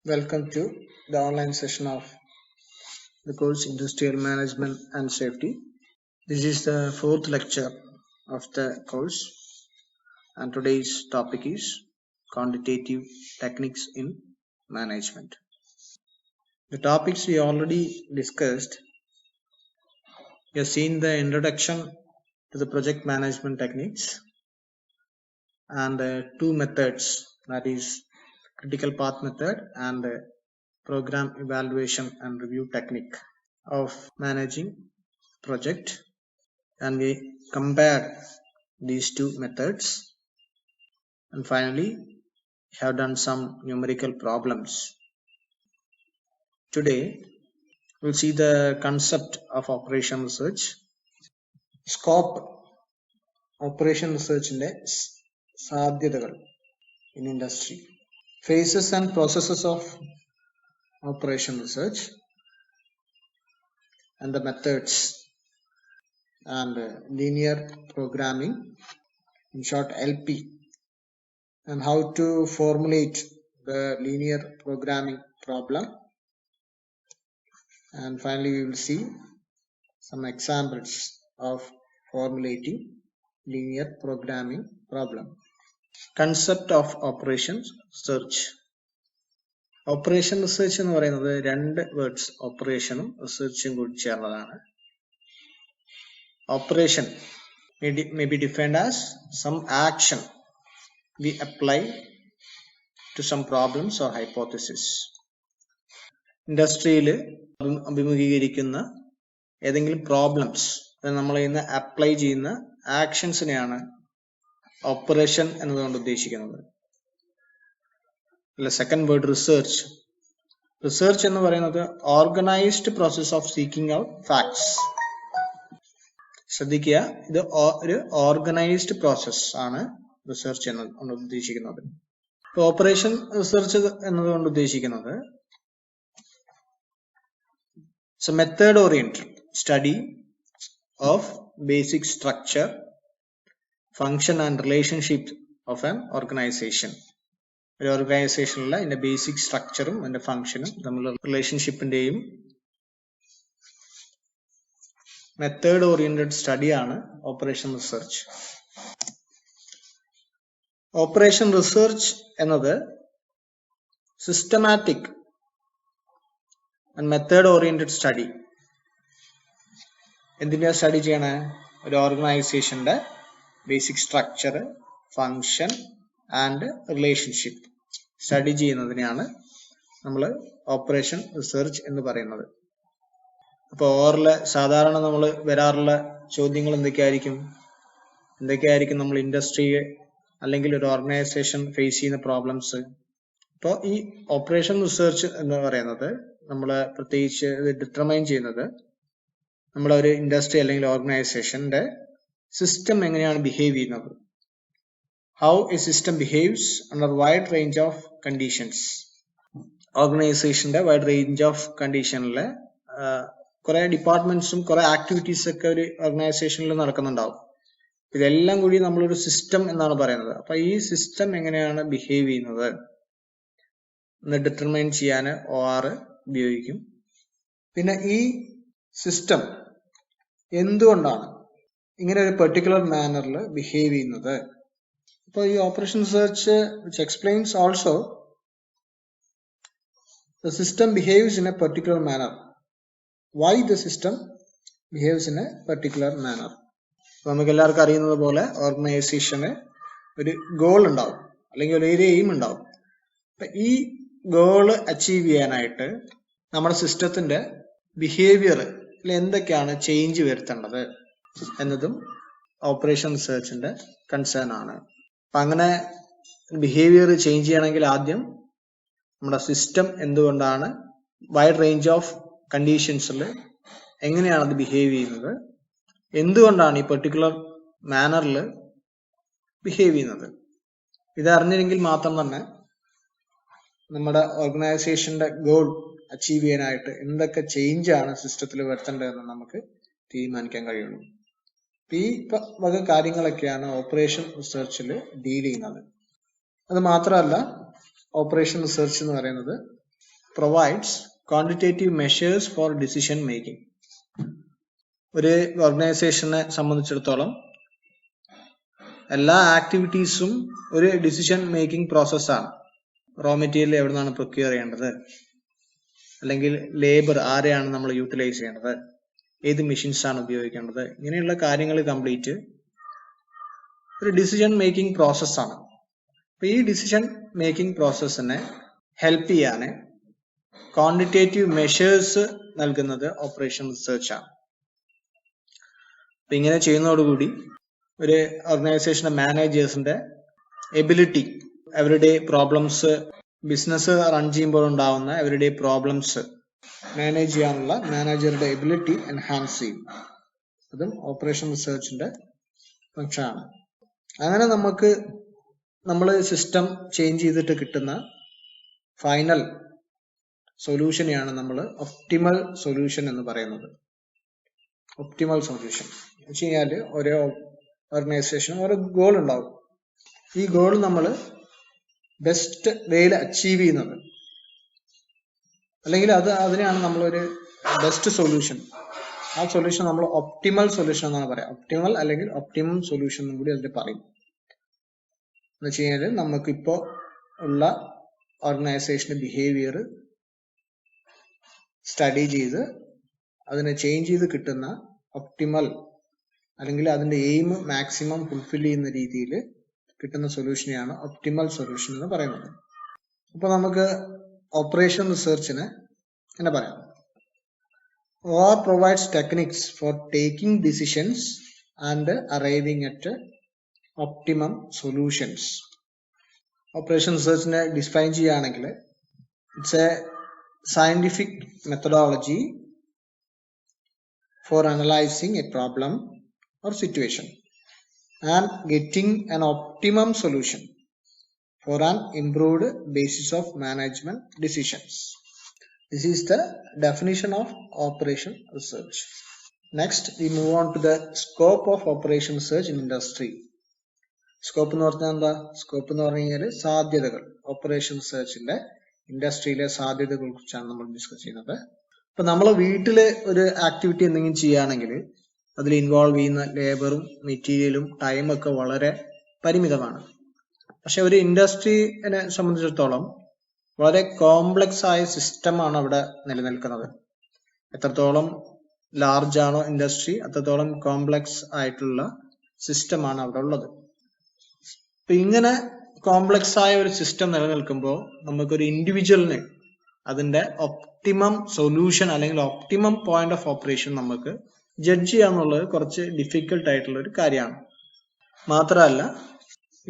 Welcome to the online session of the course Industrial Management and Safety. This is the fourth lecture of the course, and today's topic is quantitative techniques in management. The topics we already discussed. We have seen the introduction to the project management techniques and two methods, that is critical path method and program evaluation and review technique of managing project, and we compared these two methods, and finally have done some numerical problems. Today we'll see the concept of operation research, scope, operation research inde സാധ്യതകൾ in industry, phases and processes of operation research, and the methods and linear programming, in short LP, and how to formulate the linear programming problem, and finally we will see some examples of formulating linear programming problem. Concept of operations research. Operation research എന്ന് പറയുന്നത് രണ്ട് words, ഓപ്പറേഷനും റിസർച്ചും കൂടി ചേർന്നതാണ്. Operation may be defined as some action we apply to some problems or hypothesis. ഇൻഡസ്ട്രിയിൽ അഭിമുഖീകരിക്കുന്ന ഏതെങ്കിലും problems നമ്മൾ apply ചെയ്യുന്ന ആക്ഷൻസിനെയാണ് ഓപ്പറേഷൻ എന്നതുകൊണ്ട് ഉദ്ദേശിക്കുന്നത്. അല്ല, സെക്കൻഡ് വേർഡ് റിസർച്ച്. റിസർച്ച് എന്ന് പറയുന്നത് organised process of seeking out facts. ശ്രദ്ധിക്കുക, ഇത് ഒരു ഓർഗനൈസ്ഡ് പ്രോസസ് ആണ് റിസർച്ച് എന്നതുകൊണ്ട് ഉദ്ദേശിക്കുന്നത്. ഓപ്പറേഷൻ റിസർച്ച് എന്നതുകൊണ്ട് ഉദ്ദേശിക്കുന്നത് method oriented study of basic structure, function and relationship of an organization. ഒരു ഓർഗനൈസേഷനിലെ അതിന്റെ ബേസിക് സ്ട്രക്ചറും അതിന്റെ ഫംഗ്ഷനും തമ്മിലുള്ള റിലേഷൻഷിപ്പിന്റെയും മെത്തേഡ് ഓറിയന്റഡ് സ്റ്റഡിയാണ് ഓപ്പറേഷൻ റിസർച്ച്. ഓപ്പറേഷൻ റിസർച്ച് എന്നത് systematic and method oriented study. എന്തിനാ സ്റ്റഡി ചെയ്യണേ? ഒരു ഓർഗനൈസേഷന്റെ basic structure, function and relationship study ചെയ്യുന്നതിനെയാണ് നമ്മൾ ഓപ്പറേഷൻ റിസർച്ച് എന്ന് പറയുന്നത്. അപ്പോൾ സാധാരണ നമ്മൾ വരാറുള്ള ചോദ്യങ്ങൾ എന്തൊക്കെയായിരിക്കും നമ്മൾ ഇൻഡസ്ട്രിയെ അല്ലെങ്കിൽ ഒരു ഓർഗനൈസേഷൻ ഫേസ് ചെയ്യുന്ന പ്രോബ്ലംസ്. അപ്പോൾ ഈ ഓപ്പറേഷൻ റിസർച്ച് എന്ന് പറയുന്നത് നമ്മൾ പ്രത്യേകിച്ച് ഡിറ്റർമൈൻ ചെയ്യുന്നത് നമ്മുടെ ഒരു ഇൻഡസ്ട്രി അല്ലെങ്കിൽ ഓർഗനൈസേഷന്റെ സിസ്റ്റം എങ്ങനെയാണ് ബിഹേവ് ചെയ്യുന്നത്. How A system behaves under wide range of conditions. ഓർഗനൈസേഷന്റെ വൈഡ് റേഞ്ച് ഓഫ് കണ്ടീഷനിലെ കുറെ ഡിപ്പാർട്ട്മെന്റ്സും കുറെ ആക്ടിവിറ്റീസ് ഒക്കെ ഒരു ഓർഗനൈസേഷനിൽ നടക്കുന്നുണ്ടാവും. ഇതെല്ലാം കൂടി നമ്മളൊരു സിസ്റ്റം എന്നാണ് പറയുന്നത്. അപ്പൊ ഈ സിസ്റ്റം എങ്ങനെയാണ് ബിഹേവ് ചെയ്യുന്നത് എന്ന് ഡിറ്റർമൈൻ ചെയ്യാൻ OR ഉപയോഗിക്കും. പിന്നെ ഈ സിസ്റ്റം എന്തുകൊണ്ടാണ് ഇങ്ങനെ ഒരു പെർട്ടിക്കുലർ മാനറിൽ ബിഹേവ് ചെയ്യുന്നത്. അപ്പോൾ ഈ operation research which explains also the system behaves in a particular manner. Why the system behaves in a particular manner. നമുക്ക് എല്ലാവർക്കും അറിയുന്നത് പോലെ ഓർഗനൈസേഷന് ഒരു ഗോൾ ഉണ്ടാവും, അല്ലെങ്കിൽ ഒരു എയിം ഉണ്ടാവും. അപ്പൊ ഈ ഗോള് അച്ചീവ് ചെയ്യാനായിട്ട് നമ്മുടെ സിസ്റ്റത്തിന്റെ ബിഹേവിയറിൽ എന്തൊക്കെയാണ് ചേഞ്ച് വരുത്തേണ്ടത് എന്നതും ഓപ്പറേഷൻ റിസർച്ചിന്റെ കൺസേൺ ആണ്. അപ്പൊ അങ്ങനെ ബിഹേവിയർ ചേഞ്ച് ചെയ്യണമെങ്കിൽ ആദ്യം നമ്മുടെ സിസ്റ്റം എന്തുകൊണ്ടാണ് വൈഡ് റേഞ്ച് ഓഫ് കണ്ടീഷൻസിൽ എങ്ങനെയാണ് അത് ബിഹേവ് ചെയ്യുന്നത്, എന്തുകൊണ്ടാണ് ഈ പെർട്ടിക്കുലർ മാനറിൽ ബിഹേവ് ചെയ്യുന്നത്, ഇതറിഞ്ഞില്ലെങ്കിൽ മാത്രം തന്നെ നമ്മുടെ ഓർഗനൈസേഷന്റെ ഗോൾ അച്ചീവ് ചെയ്യാനായിട്ട് എന്തൊക്കെ ചേഞ്ച് ആണ് സിസ്റ്റത്തിൽ വരുത്തേണ്ടതെന്ന് നമുക്ക് തീരുമാനിക്കാൻ കഴിയുള്ളൂ. ഈ വക കാര്യങ്ങളൊക്കെയാണ് ഓപ്പറേഷൻ റിസർച്ചിൽ ഡീൽ ചെയ്യുന്നത്. അത് മാത്രമല്ല, ഓപ്പറേഷൻ റിസർച്ച് എന്ന് പറയുന്നത് provides quantitative measures for decision making. ഒരു ഓർഗനൈസേഷനെ സംബന്ധിച്ചിടത്തോളം എല്ലാ ആക്ടിവിറ്റീസും ഒരു ഡിസിഷൻ മേക്കിംഗ് പ്രോസസ്സാണ്. റോ മെറ്റീരിയൽ എവിടെ നിന്നാണ് പ്രൊക്യൂർ ചെയ്യേണ്ടത്, അല്ലെങ്കിൽ ലേബർ ആരെയാണ് നമ്മൾ യൂട്ടിലൈസ് ചെയ്യേണ്ടത്, ഏത് മെഷീൻസ് ആണ് ഉപയോഗിക്കേണ്ടത്, ഇങ്ങനെയുള്ള കാര്യങ്ങൾ കംപ്ലീറ്റ് ഒരു ഡിസിഷൻ മേക്കിംഗ് പ്രോസസ്സാണ്. അപ്പൊ ഈ ഡിസിഷൻ മേക്കിംഗ് പ്രോസസ്സിനെ ഹെൽപ്പ് ചെയ്യാൻ ക്വാണ്ടിറ്റേറ്റീവ് മെഷേഴ്സ് നൽകുന്നത് ഓപ്പറേഷൻ റിസർച്ച് ആണ്. അപ്പൊ ഇങ്ങനെ ചെയ്യുന്നതോടുകൂടി ഒരു ഓർഗനൈസേഷന്റെ മാനേജേഴ്സിന്റെ എബിലിറ്റി, അവരുടെ പ്രോബ്ലംസ്, ബിസിനസ് റൺ ചെയ്യുമ്പോൾ ഉണ്ടാവുന്ന അവരുടെ പ്രോബ്ലംസ് മാനേജ് ചെയ്യാനുള്ള മാനേജറുടെ എബിലിറ്റി എൻഹാൻസ് ചെയ്യും. അതും ഓപ്പറേഷൻ റിസർച്ചിന്റെ ഫംഗ്ഷൻ ആണ്. അങ്ങനെ നമ്മൾ സിസ്റ്റം ചേഞ്ച് ചെയ്തിട്ട് കിട്ടുന്ന ഫൈനൽ സൊല്യൂഷനെയാണ് നമ്മൾ ഒപ്റ്റിമൽ സൊല്യൂഷൻ എന്ന് പറയുന്നത്. ഒപ്റ്റിമൽ സൊല്യൂഷൻ എന്ന് വെച്ച് കഴിഞ്ഞാൽ ഓരോ ഓർഗനൈസേഷനും ഓരോ ഗോൾ ഉണ്ടാവും. ഈ ഗോൾ നമ്മൾ ബെസ്റ്റ് വേയിൽ അച്ചീവ് ചെയ്യുന്നത്, അല്ലെങ്കിൽ അതിനെയാണ് നമ്മളൊരു ബെസ്റ്റ് സൊല്യൂഷൻ, ആ സൊല്യൂഷൻ നമ്മൾ ഒപ്റ്റിമൽ സൊല്യൂഷൻ എന്നാണ് പറയാം. ഒപ്റ്റിമൽ അല്ലെങ്കിൽ ഒപ്റ്റിമം സൊല്യൂഷൻ എന്നും കൂടി അതിൽ പറയും. എന്ന് വെച്ച് കഴിഞ്ഞാൽ നമുക്കിപ്പോ ഉള്ള ഓർഗനൈസേഷന്റെ ബിഹേവിയർ സ്റ്റഡി ചെയ്ത് അതിനെ ചേഞ്ച് ചെയ്ത് കിട്ടുന്ന ഒപ്റ്റിമൽ, അല്ലെങ്കിൽ അതിന്റെ എയിം മാക്സിമം ഫുൾഫിൽ ചെയ്യുന്ന രീതിയിൽ കിട്ടുന്ന സൊല്യൂഷനെയാണ് ഒപ്റ്റിമൽ സൊല്യൂഷൻ എന്ന് പറയുന്നത്. അപ്പൊ നമുക്ക് ഓപ്പറേഷൻ റിസർച്ചിന് என்ன പറയാം? OR provides techniques for taking decisions and arriving at optimum solutions. Operation റിസർച്ചിനെ ഡിഫൈൻ ചെയ്യുകയാണെങ്കിൽ it's a scientific methodology for analyzing a problem or situation and getting an optimum solution for an improved basis of management decisions. This is the definition of operation research. Next, we move on to the scope of operation research in industry. Scope എന്ന് പറഞ്ഞാൽ എന്താ? Scope എന്ന് പറഞ്ഞു കഴിഞ്ഞാൽ സാധ്യതകൾ. Operation റിസർച്ചിന്റെ ഇൻഡസ്ട്രിയിലെ സാധ്യതകളെ കുറിച്ചാണ് നമ്മൾ ഡിസ്കസ് ചെയ്യുന്നത്. ഇപ്പൊ നമ്മൾ വീട്ടില് ഒരു ആക്ടിവിറ്റി എന്തെങ്കിലും ചെയ്യുകയാണെങ്കിൽ അതിൽ ഇൻവോൾവ് ചെയ്യുന്ന ലേബറും മെറ്റീരിയലും ടൈമൊക്കെ വളരെ പരിമിതമാണ്. പക്ഷെ ഒരു ഇൻഡസ്ട്രീനെ സംബന്ധിച്ചിടത്തോളം വളരെ കോംപ്ലക്സ് ആയ സിസ്റ്റമാണ് അവിടെ നിലനിൽക്കുന്നത്. എത്രത്തോളം ലാർജ് ആണോ ഇൻഡസ്ട്രി, അത്രത്തോളം കോംപ്ലക്സ് ആയിട്ടുള്ള സിസ്റ്റമാണ് അവിടെ ഉള്ളത്. അപ്പൊ ഇങ്ങനെ കോംപ്ലക്സ് ആയ ഒരു സിസ്റ്റം നിലനിൽക്കുമ്പോൾ നമുക്കൊരു ഇൻഡിവിജ്വലിന് അതിന്റെ ഒപ്റ്റിമം സൊല്യൂഷൻ അല്ലെങ്കിൽ ഒപ്റ്റിമം പോയിന്റ് ഓഫ് ഓപ്പറേഷൻ നമുക്ക് ജഡ്ജ് ചെയ്യാന്നുള്ളത് കുറച്ച് ഡിഫിക്കൽട്ട് ആയിട്ടുള്ള ഒരു കാര്യമാണ്. മാത്രമല്ല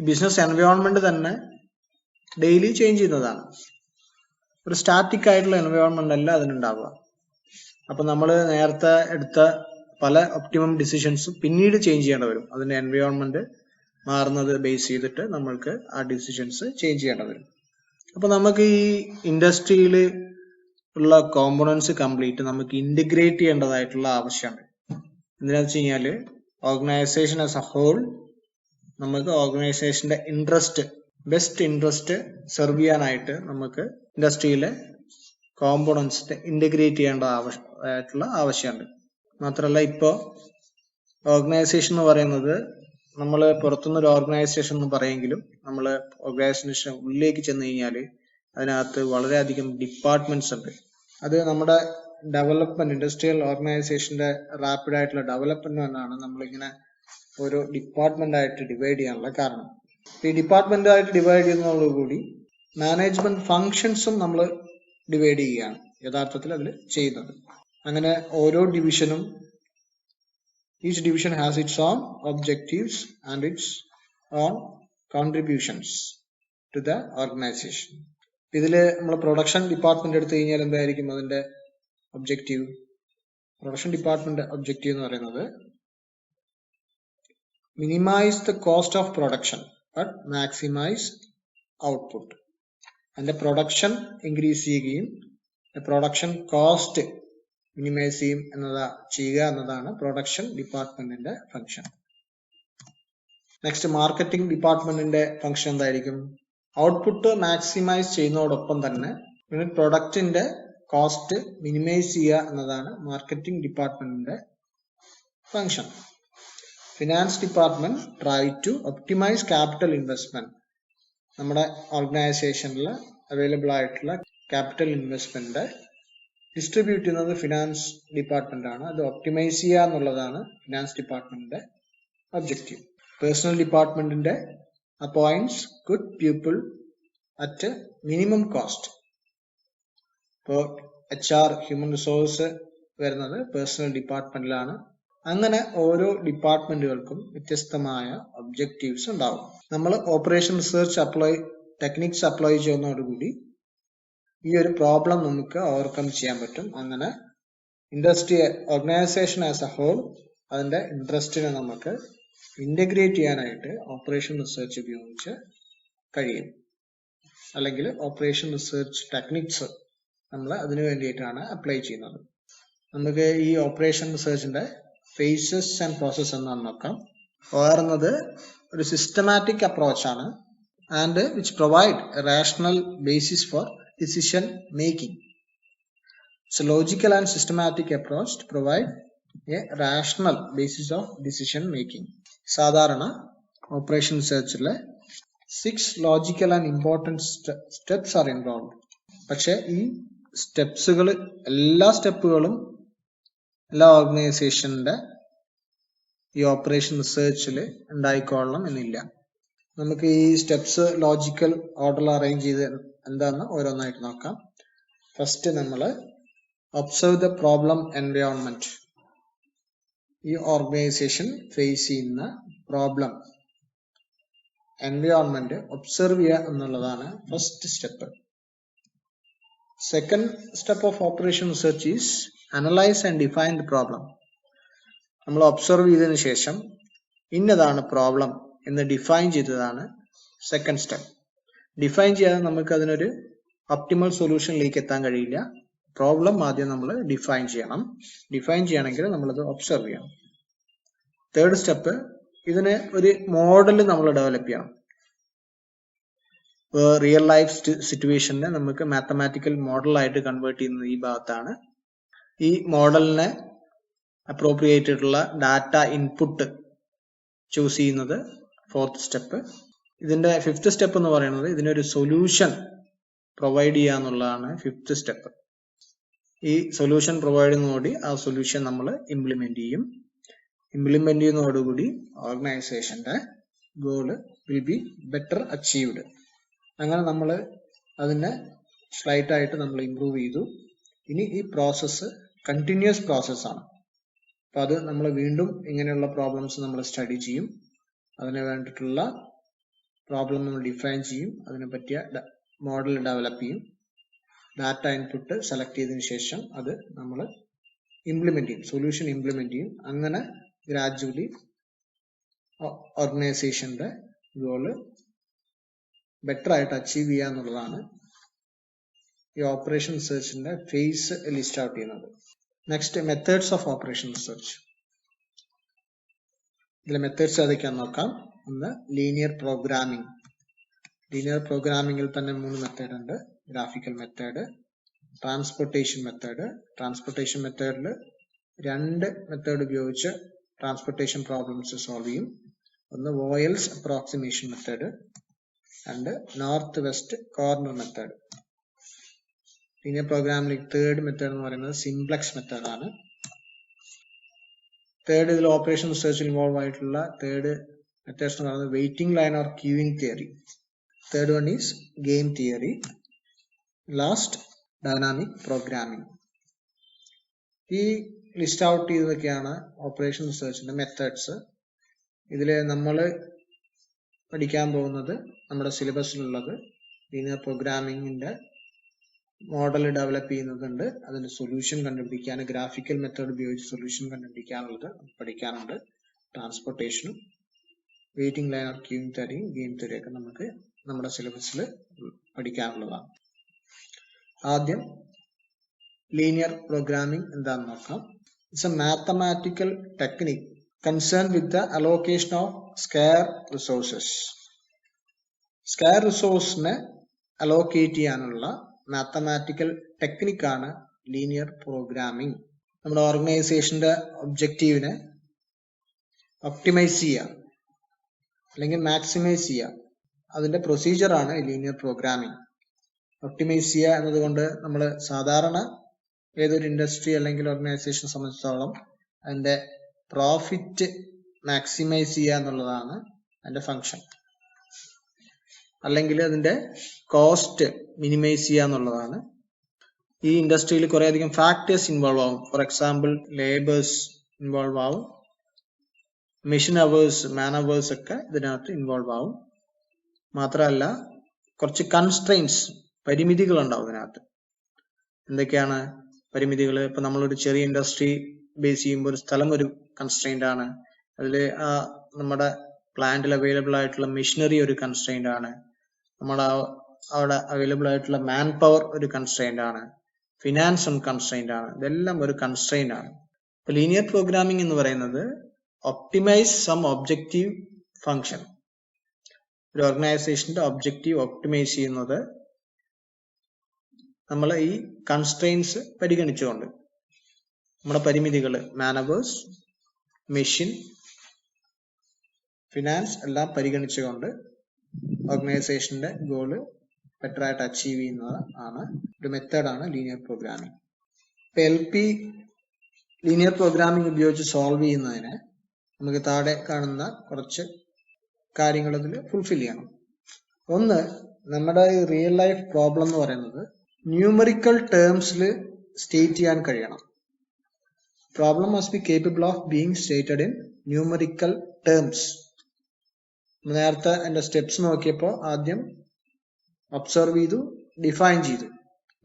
ബിസിനസ് എൻവയോൺമെന്റ് തന്നെ ഡെയിലി ചേഞ്ച് ചെയ്യുന്നതാണ്. ഒരു സ്റ്റാറ്റിക് ആയിട്ടുള്ള എൻവയോൺമെന്റ് അല്ല അതിനുണ്ടാവുക. അപ്പൊ നമ്മൾ നേരത്തെ എടുത്ത പല ഒപ്റ്റിമം ഡിസിഷൻസും പിന്നീട് ചേഞ്ച് ചെയ്യേണ്ടി വരും. അതിന്റെ എൻവയോൺമെന്റ് മാറുന്നത് ബേസ് ചെയ്തിട്ട് നമ്മൾക്ക് ആ ഡിസിഷൻസ് ചേഞ്ച് ചെയ്യേണ്ടി വരും. അപ്പൊ നമുക്ക് ഈ ഇൻഡസ്ട്രിയിൽ ഉള്ള കോമ്പോണൻസ് കംപ്ലീറ്റ് നമുക്ക് ഇന്റഗ്രേറ്റ് ചെയ്യേണ്ടതായിട്ടുള്ള ആവശ്യമുണ്ട്. എന്തിനാന്ന് വെച്ച് കഴിഞ്ഞാല് ഓർഗനൈസേഷൻ ആസ് എ ഹോൾ നമുക്ക് ഓർഗനൈസേഷന്റെ ബെസ്റ്റ് ഇൻട്രസ്റ്റ് സെർവ് ചെയ്യാനായിട്ട് നമുക്ക് ഇൻഡസ്ട്രിയിലെ കോമ്പോണൻസിനെ ഇന്റഗ്രേറ്റ് ചെയ്യേണ്ടതായിട്ടുള്ള ആവശ്യമുണ്ട്. മാത്രമല്ല ഇപ്പോ ഓർഗനൈസേഷൻ എന്ന് പറയുന്നത് നമ്മൾ പുറത്തുനിന്നൊരു ഓർഗനൈസേഷൻ എന്ന് പറയുമെങ്കിലും നമ്മൾ ഓർഗനൈസേഷൻ ഉള്ളിലേക്ക് ചെന്ന് കഴിഞ്ഞാൽ അതിനകത്ത് വളരെയധികം ഡിപ്പാർട്ട്മെന്റ്സ് ഉണ്ട്. അത് നമ്മുടെ ഡെവലപ്മെന്റ്, ഇൻഡസ്ട്രിയൽ ഓർഗനൈസേഷന്റെ റാപ്പിഡ് ആയിട്ടുള്ള ഡെവലപ്മെന്റ് തന്നെയാണ് നമ്മളിങ്ങനെ ഓരോ ഡിപ്പാർട്ട്മെന്റ് ആയിട്ട് ഡിവൈഡ് ചെയ്യാനുള്ള കാരണം. ഈ ഡിപ്പാർട്ട്മെന്റ് ആയിട്ട് ഡിവൈഡ് ചെയ്യുന്നതോടുകൂടി മാനേജ്മെന്റ് ഫങ്ഷൻസും നമ്മൾ ഡിവൈഡ് ചെയ്യുകയാണ് യഥാർത്ഥത്തിൽ അതിൽ ചെയ്യുന്നത്. അങ്ങനെ ഓരോ ഡിവിഷനും each division has its own objectives and its own contributions to the organization. ഇതില് നമ്മൾ പ്രൊഡക്ഷൻ ഡിപ്പാർട്ട്മെന്റ് എടുത്തു കഴിഞ്ഞാൽ എന്തായിരിക്കും അതിന്റെ ഒബ്ജക്റ്റീവ്? പ്രൊഡക്ഷൻ ഡിപ്പാർട്ട്മെന്റ് ഒബ്ജക്റ്റീവ് എന്ന് പറയുന്നത് minimise the cost of production but maximise output. അതിന്റെ പ്രൊഡക്ഷൻ ഇൻക്രീസ് ചെയ്യുകയും പ്രൊഡക്ഷൻ കോസ്റ്റ് മിനിമൈസ് ചെയ്യുക എന്നതാണ് പ്രൊഡക്ഷൻ ഡിപ്പാർട്ട്മെന്റിന്റെ ഫംഗ്ഷൻ. നെക്സ്റ്റ് മാർക്കറ്റിംഗ് ഡിപ്പാർട്ട്മെന്റിന്റെ ഫംഗ്ഷൻ എന്തായിരിക്കും? ഔട്ട്പുട്ട് മാക്സിമൈസ് ചെയ്യുന്നതോടൊപ്പം തന്നെ പിന്നെ പ്രൊഡക്റ്റിന്റെ കോസ്റ്റ് മിനിമൈസ് ചെയ്യുക എന്നതാണ് മാർക്കറ്റിംഗ് ഡിപ്പാർട്ട്മെന്റിന്റെ function. Finance department try to optimise capital investment. നമ്മുടെ ഓർഗനൈസേഷനിൽ അവൈലബിൾ ആയിട്ടുള്ള ക്യാപിറ്റൽ ഇൻവെസ്റ്റ്മെന്റ് ഡിസ്ട്രിബ്യൂട്ട് ചെയ്യുന്നത് ഫിനാൻസ് ഡിപ്പാർട്ട്മെന്റ് ആണ്. അത് ഒപ്റ്റിമൈസ് ചെയ്യുക എന്നുള്ളതാണ് ഫിനാൻസ് ഡിപ്പാർട്ട്മെന്റിന്റെ ഒബ്ജക്റ്റീവ്. പേഴ്സണൽ ഡിപ്പാർട്ട്മെന്റിന്റെ appoints good people at minimum cost. ഇപ്പോൾ HR ഹ്യൂമൻ റിസോഴ്സ് വരുന്നത് പേഴ്സണൽ ഡിപ്പാർട്ട്മെന്റിലാണ്. അങ്ങനെ ഓരോ ഡിപ്പാർട്ട്മെന്റുകൾക്കും വ്യത്യസ്തമായ ഒബ്ജക്റ്റീവ്സ് ഉണ്ടാവും. നമ്മൾ ഓപ്പറേഷൻ റിസർച്ച് ടെക്നിക്സ് അപ്ലൈ ചെയ്യുന്നതോടുകൂടി ഈ ഒരു പ്രോബ്ലം നമുക്ക് ഓവർകം ചെയ്യാൻ പറ്റും. അങ്ങനെ industry organisation as a whole അതിന്റെ ഇൻട്രസ്റ്റിനെ നമുക്ക് ഇന്റഗ്രേറ്റ് ചെയ്യാനായിട്ട് ഓപ്പറേഷൻ റിസർച്ച് ഉപയോഗിച്ച് കഴിയും. അല്ലെങ്കിൽ ഓപ്പറേഷൻ റിസർച്ച് ടെക്നിക്സ് നമ്മൾ അതിനു വേണ്ടിയിട്ടാണ് അപ്ലൈ ചെയ്യുന്നത്. നമുക്ക് ഈ ഓപ്പറേഷൻ റിസർച്ചിന്റെ ഫേസസ് ആൻഡ് പ്രോസസ് എന്നാണ് നോക്കാം. എന്നത് ഒരു സിസ്റ്റമാറ്റിക് അപ്രോച്ച് ആണ് and which provide a rational basis for decision making. It's a logical and systematic approach to provide a rational basis of decision making. സാധാരണ ഓപ്പറേഷൻ റിസർച്ചിലെ 6 logical and important steps are involve. പക്ഷെ ഈ എല്ലാ സ്റ്റെപ്പുകളും എല്ലാ ഓർഗനൈസേഷന്റെ ഈ ഓപ്പറേഷൻ റിസർച്ചിൽ ഉണ്ടായിക്കൊള്ളണം എന്നില്ല. നമുക്ക് ഈ സ്റ്റെപ്സ് ലോജിക്കൽ ഓർഡറിൽ അറേഞ്ച് ചെയ്ത് എന്താന്ന് ഓരോന്നായിട്ട് നോക്കാം. ഫസ്റ്റ് നമ്മൾ ഒബ്സർവ് ദ പ്രോബ്ലം എൻവയോൺമെന്റ്. ഈ ഓർഗനൈസേഷൻ ഫേസ് ചെയ്യുന്ന പ്രോബ്ലം എൻവയോൺമെന്റ് ഒബ്സർവ് ചെയ്യുക എന്നുള്ളതാണ് first step. Second step of operation research is analyse and define the problem. നമ്മൾ ഒബ്സർവ് ചെയ്തതിനു ശേഷം ഇന്നതാണ് പ്രോബ്ലം എന്ന് ഡിഫൈൻ ചെയ്തതാണ് സെക്കൻഡ് സ്റ്റെപ്പ്. ഡിഫൈൻ ചെയ്യാതെ നമുക്ക് അതിനൊരു ഒപ്റ്റിമൽ സൊല്യൂഷനിലേക്ക് എത്താൻ കഴിയില്ല. പ്രോബ്ലം ആദ്യം നമ്മൾ ഡിഫൈൻ ചെയ്യണം. ഡിഫൈൻ ചെയ്യണമെങ്കിൽ നമ്മളത് ഒബ്സർവ് ചെയ്യണം. തേർഡ് സ്റ്റെപ്പ്, ഇതിന് ഒരു മോഡൽ നമ്മൾ ഡെവലപ്പ് ചെയ്യണം. റിയൽ ലൈഫ് സിറ്റുവേഷനെ നമുക്ക് മാത്തമാറ്റിക്കൽ മോഡലായിട്ട് കൺവേർട്ട് ചെയ്യുന്നത് ഈ ഭാഗത്താണ്. ഈ മോഡലിനെ അപ്രോപ്രിയേറ്റ് ആയിട്ടുള്ള ഡാറ്റ ഇൻപുട്ട് ചൂസ് ചെയ്യുന്നത് ഫോർത്ത് സ്റ്റെപ്പ്. ഇതിന്റെ ഫിഫ്ത്ത് സ്റ്റെപ്പ് എന്ന് പറയുന്നത് ഇതിനൊരു സൊല്യൂഷൻ പ്രൊവൈഡ് ചെയ്യുക എന്നുള്ളതാണ് ഫിഫ്ത്ത് സ്റ്റെപ്പ്. ഈ സൊല്യൂഷൻ പ്രൊവൈഡ് ചെയ്യുന്നതോടുകൂടി ആ സൊല്യൂഷൻ നമ്മൾ ഇംപ്ലിമെന്റ് ചെയ്യും. ഇംപ്ലിമെന്റ് ചെയ്യുന്നതോടുകൂടി ഓർഗനൈസേഷന്റെ goal will be better achieved. അങ്ങനെ നമ്മൾ അതിനെ സ്ലൈറ്റ് ആയിട്ട് നമ്മൾ ഇംപ്രൂവ് ചെയ്തു. ഇനി ഈ പ്രോസസ്സ് കണ്ടിന്യൂസ് പ്രോസസ്സാണ്. അപ്പൊ അത് നമ്മൾ വീണ്ടും ഇങ്ങനെയുള്ള പ്രോബ്ലംസ് നമ്മൾ സ്റ്റഡി ചെയ്യും. അതിന് വേണ്ടിയിട്ടുള്ള പ്രോബ്ലം നമ്മൾ ഡിഫൈൻ ചെയ്യും. അതിനെ പറ്റിയ മോഡൽ ഡെവലപ്പ് ചെയ്യും. ഡാറ്റ ഇൻപുട്ട് സെലക്ട് ചെയ്തതിനു ശേഷം അത് നമ്മൾ ഇംപ്ലിമെന്റ് ചെയ്യും, സൊല്യൂഷൻ ഇംപ്ലിമെന്റ് ചെയ്യും. അങ്ങനെ ഗ്രാജുവലി ഓർഗനൈസേഷന്റെ ഗോള് ബെറ്റർ ആയിട്ട് അച്ചീവ് ചെയ്യുക എന്നുള്ളതാണ് ഈ ഓപ്പറേഷൻ റിസർച്ചിന്റെ ഫേസ് ലിസ്റ്റ് ഔട്ട് ചെയ്യുന്നത്. Next, methods of operation research. ഇതിലെ മെത്തേഡ്സ് ഏതൊക്കെയാണെന്ന് നോക്കാം. ഒന്ന്, ലീനിയർ പ്രോഗ്രാമിംഗ്. ലീനിയർ പ്രോഗ്രാമിംഗിൽ തന്നെ 3 മെത്തേഡ് ഉണ്ട്. Graphical method, transportation method. Transportation മെത്തേഡിൽ 2 മെത്തേഡ് ഉപയോഗിച്ച് ട്രാൻസ്പോർട്ടേഷൻ പ്രോബ്ലംസ് സോൾവ് ചെയ്യും. ഒന്ന് Vogel's approximation method, and north west corner method. Linear programming third method എന്ന് പറയുന്നത് സിംപ്ലക്സ് മെത്തേഡ് ആണ്. തേർഡ്, ഇതിൽ ഓപ്പറേഷൻ റിസർച്ചിൽ ഇൻവോൾവ് ആയിട്ടുള്ള തേർഡ് മെത്തേഡ്സ് എന്ന് പറയുന്നത് waiting line or queuing theory. Third one is game theory. Last, dynamic programming. ഈ list out ചെയ്തതൊക്കെയാണ് ഓപ്പറേഷൻ റിസർച്ചിന്റെ മെത്തേഡ്സ്. ഇതിൽ നമ്മൾ പഠിക്കാൻ പോകുന്നത് നമ്മുടെ സിലബസിലുള്ളത് ലീനിയർ പ്രോഗ്രാമിംഗിന്റെ മോഡൽ ഡെവലപ്പ് ചെയ്യുന്നതുണ്ട്. അതിന്റെ സൊല്യൂഷൻ കണ്ടുപിടിക്കാൻ ഗ്രാഫിക്കൽ മെത്തേഡ് ഉപയോഗിച്ച് സൊല്യൂഷൻ കണ്ടുപിടിക്കാനുള്ളത് പഠിക്കാനുണ്ട്. ട്രാൻസ്പോർട്ടേഷനും വെയിറ്റിംഗ് ലൈൻ ഓർ ക്യൂയിങ് തിയറിയും ഗെയിം തിയറിയൊക്കെ നമുക്ക് നമ്മുടെ സിലബസിൽ പഠിക്കാനുള്ളതാണ്. ആദ്യം ലീനിയർ പ്രോഗ്രാമിംഗ് എന്താണെന്ന് നോക്കാം. It's a mathematical technique concerned with the allocation of scarce resources. Scarce resource ne allocate ചെയ്യാനുള്ള മാത്തമാറ്റിക്കൽ ടെക്നിക്കാണ് ലീനിയർ പ്രോഗ്രാമിംഗ്. നമ്മുടെ ഓർഗനൈസേഷന്റെ ഒബ്ജക്റ്റീവിനെ ഒപ്റ്റിമൈസ് ചെയ്യുക അല്ലെങ്കിൽ മാക്സിമൈസ് ചെയ്യുക, അതിന്റെ പ്രൊസീജിയറാണ് ലീനിയർ പ്രോഗ്രാമിംഗ്. ഒപ്റ്റിമൈസ് ചെയ്യുക എന്നതുകൊണ്ട് നമ്മൾ സാധാരണ ഏതൊരു ഇൻഡസ്ട്രി അല്ലെങ്കിൽ ഓർഗനൈസേഷൻ സംബന്ധിച്ചിടത്തോളം അതിന്റെ പ്രോഫിറ്റ് മാക്സിമൈസ് ചെയ്യുക എന്നുള്ളതാണ് അതിന്റെ ഫങ്ഷൻ, അല്ലെങ്കിൽ അതിന്റെ കോസ്റ്റ് മിനിമൈസ് ചെയ്യുക എന്നുള്ളതാണ്. ഈ ഇൻഡസ്ട്രിയിൽ കുറെ അധികം ഫാക്ടേഴ്സ് ഇൻവോൾവ് ആവും. ഫോർ എക്സാമ്പിൾ ലേബേഴ്സ് ഇൻവോൾവ് ആവും, മെഷീൻ അവേഴ്സ്, മാൻ അവേഴ്സ് ഒക്കെ ഇതിനകത്ത് ഇൻവോൾവ് ആവും. മാത്രമല്ല കുറച്ച് കൺസ്ട്രെയിൻസ്, പരിമിതികൾ ഉണ്ടാവും ഇതിനകത്ത്. എന്തൊക്കെയാണ് പരിമിതികൾ? ഇപ്പൊ നമ്മളൊരു ചെറിയ ഇൻഡസ്ട്രി ബേസ് ചെയ്യുമ്പോൾ ഒരു സ്ഥലം ഒരു കൺസ്ട്രെയിന്റ് ആണ്, അതിൽ നമ്മുടെ പ്ലാന്റിൽ അവൈലബിൾ ആയിട്ടുള്ള മെഷീനറി ഒരു കൺസ്ട്രെയിന്റ് ആണ്, നമ്മുടെ അവിടെ അവൈലബിൾ ആയിട്ടുള്ള മാൻ പവർ ഒരു കൺസ്ട്രെയിന്റ് ആണ്, ഫിനാൻസ് ഒരു കൺസ്ട്രെയിന്റ് ആണ്. ഇതെല്ലാം ഒരു കൺസ്ട്രെയിന്റ് ആണ്. ഇപ്പൊ ലീനിയർ പ്രോഗ്രാമിംഗ് എന്ന് പറയുന്നത് ഒപ്റ്റിമൈസ് സം ഒബ്ജക്റ്റീവ് ഫങ്ഷൻ. ഒരു ഓർഗനൈസേഷന്റെ ഒബ്ജക്റ്റീവ് ഒപ്റ്റിമൈസ് ചെയ്യുന്നത് നമ്മൾ ഈ കൺസ്ട്രെയിൻസ് പരിഗണിച്ചുകൊണ്ട്, നമ്മുടെ പരിമിതികൾ, മാനവേഴ്സ്, മെഷീൻ, ഫിനാൻസ് എല്ലാം പരിഗണിച്ചുകൊണ്ട് ഓർഗനൈസേഷന്റെ ഗോള് ബെറ്റർ ആയിട്ട് അച്ചീവ് ചെയ്യുന്നത് ആണ് ഒരു മെത്തേഡാണ് ലീനിയർ പ്രോഗ്രാമിംഗ്. ഇപ്പൊ LP ലീനിയർ പ്രോഗ്രാമിംഗ് ഉപയോഗിച്ച് സോൾവ് ചെയ്യുന്നതിന് നമുക്ക് താഴെ കാണുന്ന കുറച്ച് കാര്യങ്ങൾ ഇതിൽ ഫുൾഫിൽ ചെയ്യണം. ഒന്ന്, നമ്മുടെ ഈ റിയൽ ലൈഫ് പ്രോബ്ലം എന്ന് പറയുന്നത് ന്യൂമറിക്കൽ ടേംസിൽ സ്റ്റേറ്റ് ചെയ്യാൻ കഴിയണം. Problem must be capable of being stated in numerical terms. നേരത്തെ എന്റെ സ്റ്റെപ്സ് നോക്കിയപ്പോൾ ആദ്യം ഒബ്സർവ് ചെയ്തു, ഡിഫൈൻ ചെയ്തു,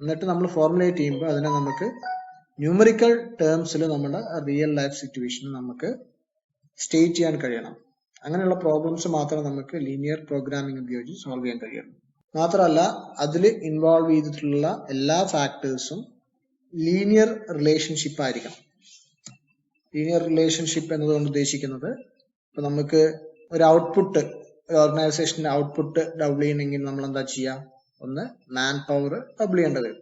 എന്നിട്ട് നമ്മൾ ഫോർമുലേറ്റ് ചെയ്യുമ്പോൾ അതിനെ നമുക്ക് ന്യൂമറിക്കൽ ടേംസിൽ നമ്മുടെ റിയൽ ലൈഫ് സിറ്റുവേഷൻ നമുക്ക് സ്റ്റേറ്റ് ചെയ്യാൻ കഴിയണം. അങ്ങനെയുള്ള പ്രോബ്ലംസ് മാത്രമേ നമുക്ക് ലീനിയർ പ്രോഗ്രാമിംഗ് ഉപയോഗിച്ച് സോൾവ് ചെയ്യാൻ കഴിയുള്ളൂ. മാത്രമല്ല അതിൽ ഇൻവോൾവ് ചെയ്തിട്ടുള്ള എല്ലാ ഫാക്ടേഴ്സും ലീനിയർ റിലേഷൻഷിപ്പ് ആയിരിക്കണം. ലീനിയർ റിലേഷൻഷിപ്പ് എന്നതുകൊണ്ട് ഉദ്ദേശിക്കുന്നത്, ഇപ്പൊ നമുക്ക് ഒരു ഔട്ട്പുട്ട്, ഒരു ഓർഗനൈസേഷന്റെ ഔട്ട്പുട്ട് ഡബിൾ ചെയ്യണമെങ്കിൽ നമ്മൾ എന്താ ചെയ്യുക? ഒന്ന് മാൻ പവർ ഡബിൾ ചെയ്യേണ്ടത് വരും.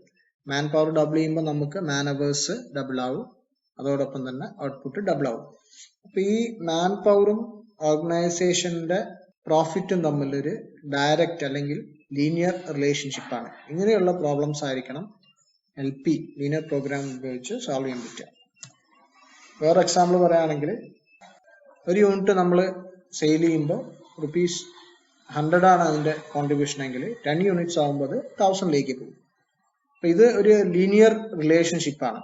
മാൻ പവർ ഡബിൾ ചെയ്യുമ്പോൾ നമുക്ക് മാൻ അവേഴ്സ് ഡബിൾ ആവും, അതോടൊപ്പം തന്നെ ഔട്ട്പുട്ട് ഡബിൾ ആവും. അപ്പൊ ഈ മാൻ പവറും ഓർഗനൈസേഷന്റെ പ്രോഫിറ്റും തമ്മിലൊരു ഡയറക്റ്റ് അല്ലെങ്കിൽ ലീനിയർ റിലേഷൻഷിപ്പ് ആണ്. ഇങ്ങനെയുള്ള പ്രോബ്ലംസ് ആയിരിക്കണം LP ലീനിയർ പ്രോഗ്രാം ഉപയോഗിച്ച് സോൾവ് ചെയ്യാൻ പറ്റുക. വേറെ എക്സാമ്പിൾ പറയുകയാണെങ്കിൽ, ഒരു യൂണിറ്റ് നമ്മൾ സെയിൽ ചെയ്യുമ്പോൾ ₹100 ആണ് അതിന്റെ കോൺട്രിബ്യൂഷൻ എങ്കിൽ 10 യൂണിറ്റ്സ് ആകുമ്പോൾ 1000 പോകും. അപ്പൊ ഇത് ഒരു ലീനിയർ റിലേഷൻഷിപ്പ് ആണ്.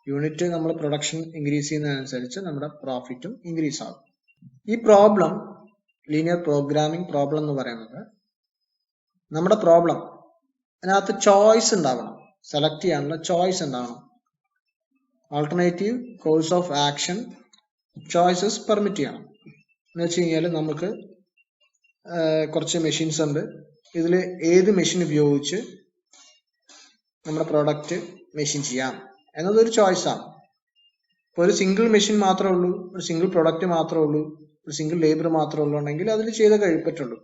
യൂണിറ്റ് നമ്മൾ പ്രൊഡക്ഷൻ ഇൻക്രീസ് ചെയ്യുന്നതനുസരിച്ച് നമ്മുടെ പ്രോഫിറ്റും ഇൻക്രീസ് ആകും. ഈ പ്രോബ്ലം, ലീനിയർ പ്രോഗ്രാമിംഗ് പ്രോബ്ലം എന്ന് പറയുന്നത്, നമ്മുടെ പ്രോബ്ലം അതിനകത്ത് ചോയ്സ് ഉണ്ടാവണം, സെലക്ട് ചെയ്യാനുള്ള ചോയ്സ് ഉണ്ടാവണം. Alternative course of action choices permit ചെയ്യണം. എന്ന് വെച്ച് കഴിഞ്ഞാൽ നമുക്ക് കുറച്ച് മെഷീൻസ് ഉണ്ട്, ഇതിൽ ഏത് മെഷീൻ ഉപയോഗിച്ച് നമ്മുടെ പ്രോഡക്റ്റ് മെഷീൻ ചെയ്യാം എന്നതൊരു ചോയ്സാണ്. ഇപ്പൊ ഒരു സിംഗിൾ മെഷീൻ മാത്രമേ ഉള്ളൂ, ഒരു സിംഗിൾ പ്രൊഡക്റ്റ് മാത്രമേ ഉള്ളൂ, ഒരു സിംഗിൾ ലേബർ മാത്രമേ ഉള്ളൂ ഉണ്ടെങ്കിൽ അതിൽ ചെയ്തേ പറ്റുള്ളൂ.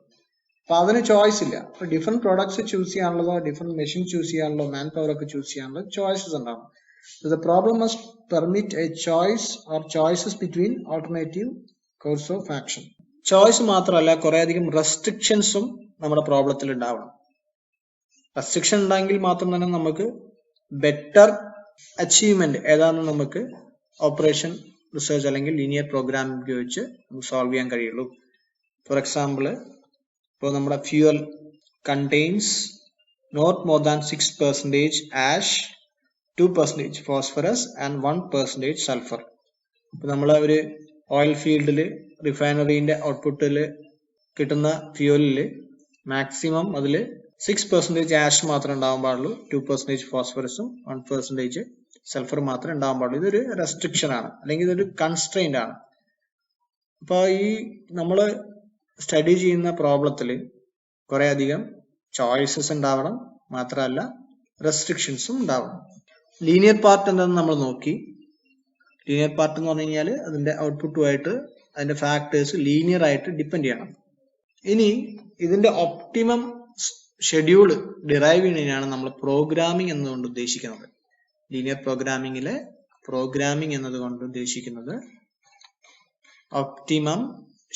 അപ്പൊ അതിന് ചോയ്സ് ഇല്ല. അപ്പൊ ഡിഫറെന്റ് പ്രോഡക്ട്സ് ചൂസ് ചെയ്യാനുള്ളതോ ഡിഫറെന്റ് മെഷീൻ ചൂസ് ചെയ്യാനുള്ളതോ മാൻ പവർ ഒക്കെ ചൂസ് ചെയ്യാനുള്ള ചോയ്സസ് ഉണ്ടാവും. The problem must permit a choice or choices between alternative course of action. Choice മാത്രമല്ല, കുറെ അധികം റെസ്ട്രിക്ഷൻസും നമ്മുടെ പ്രോബ്ലത്തിൽ ഉണ്ടാവണം. റെസ്ട്രിക്ഷൻ ഉണ്ടെങ്കിൽ മാത്രം തന്നെ നമുക്ക് ബെറ്റർ അച്ചീവ്മെന്റ് ഏതാണെന്ന് നമുക്ക് ഓപ്പറേഷൻ റിസർച്ച് അല്ലെങ്കിൽ ലീനിയർ പ്രോഗ്രാമിംഗ് ഉപയോഗിച്ച് നമുക്ക് സോൾവ് ചെയ്യാൻ കഴിയുള്ളൂ. ഫോർ എക്സാമ്പിൾ, ഇപ്പോൾ നമ്മുടെ fuel contains not more than 6% ash, 2% phosphorus and 1% sulphur. ഇപ്പൊ നമ്മളെ ഒരു ഓയിൽ ഫീൽഡിൽ റിഫൈനറിന്റെ ഔട്ട്പുട്ടിൽ കിട്ടുന്ന ഫ്യൂവലിൽ മാക്സിമം അതിൽ 6% ആഷ് മാത്രമേ ഉണ്ടാവാൻ പാടുള്ളൂ, 2% ഫോസ്ഫറസും 1% സൾഫർ മാത്രമേ ഉണ്ടാവാൻ പാടുള്ളൂ. ഇതൊരു റെസ്ട്രിക്ഷൻ ആണ്, അല്ലെങ്കിൽ ഇതൊരു കൺസ്ട്രെയിന്റ് ആണ്. അപ്പൊ ഈ നമ്മള് സ്റ്റഡി ചെയ്യുന്ന പ്രോബ്ലത്തിൽ കുറെ അധികം ചോയ്സസ് ഉണ്ടാവണം, മാത്രമല്ല റെസ്ട്രിക്ഷൻസും ഉണ്ടാവണം. ലീനിയർ പാർട്ട് എന്താണെന്ന് നമ്മൾ നോക്കി. ലീനിയർ പാർട്ട് എന്ന് പറഞ്ഞു കഴിഞ്ഞാൽ അതിന്റെ ഔട്ട്പുട്ടുമായിട്ട് അതിന്റെ ഫാക്ടേഴ്സ് ലീനിയർ ആയിട്ട് ഡിപ്പെൻഡ് ചെയ്യണം. ഇനി ഇതിന്റെ ഒപ്റ്റിമം ഷെഡ്യൂൾ ഡിറൈവ് ചെയ്യുന്നതിനാണ് നമ്മൾ പ്രോഗ്രാമിംഗ് എന്നതുകൊണ്ട് ഉദ്ദേശിക്കുന്നത്. ലീനിയർ പ്രോഗ്രാമിംഗിലെ പ്രോഗ്രാമിംഗ് എന്നതുകൊണ്ട് ഉദ്ദേശിക്കുന്നത് ഒപ്റ്റിമം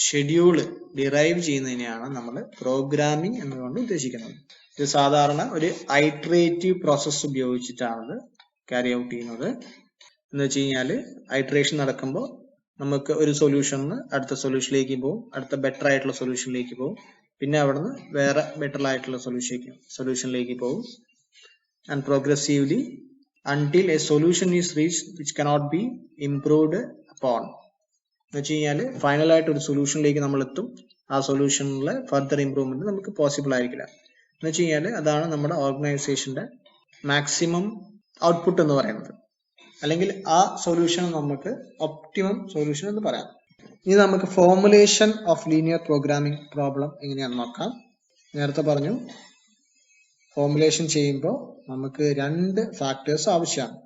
ഷെഡ്യൂൾ ഡിറൈവ് ചെയ്യുന്നതിനെയാണ് നമ്മൾ പ്രോഗ്രാമിംഗ് എന്നതുകൊണ്ട് ഉദ്ദേശിക്കുന്നത്. ഇത് സാധാരണ ഒരു ഐട്രേറ്റീവ് പ്രോസസ്സ് ഉപയോഗിച്ചിട്ടാണ് ക്യാരി ഔട്ട് ചെയ്യുന്നത്. എന്ന് വെച്ച് കഴിഞ്ഞാൽ ഐട്രേഷൻ നടക്കുമ്പോൾ നമുക്ക് ഒരു സൊല്യൂഷനിൽ അടുത്ത സൊല്യൂഷനിലേക്ക് പോകും, അടുത്ത ബെറ്റർ ആയിട്ടുള്ള സൊല്യൂഷനിലേക്ക് പോകും, പിന്നെ അവിടുന്ന് വേറെ ബെറ്റർ ആയിട്ടുള്ള സൊല്യൂഷനിലേക്ക് പോകും. And progressively until a solution is reached which cannot be improved upon. എന്ന് വെച്ച് കഴിഞ്ഞാൽ ഫൈനൽ ആയിട്ട് ഒരു സൊല്യൂഷനിലേക്ക് നമ്മൾ എത്തും, ആ സൊല്യൂഷനിലെ ഫർദർ ഇംപ്രൂവ്മെന്റ് നമുക്ക് പോസിബിൾ ആയിരിക്കില്ല. എന്ന് വെച്ച് കഴിഞ്ഞാൽ അതാണ് നമ്മുടെ ഓർഗനൈസേഷന്റെ മാക്സിമം ഔട്ട്പുട്ട് എന്ന് പറയുന്നത്, അല്ലെങ്കിൽ ആ സൊല്യൂഷൻ നമുക്ക് ഒപ്റ്റിമം സൊല്യൂഷൻ എന്ന് പറയാം. ഇനി നമുക്ക് formulation of linear programming problem എങ്ങനെയാണെന്ന് നോക്കാം. നേരത്തെ പറഞ്ഞു ഫോർമുലേഷൻ ചെയ്യുമ്പോൾ നമുക്ക് രണ്ട് ഫാക്ടേഴ്സ് ആവശ്യമാണ്.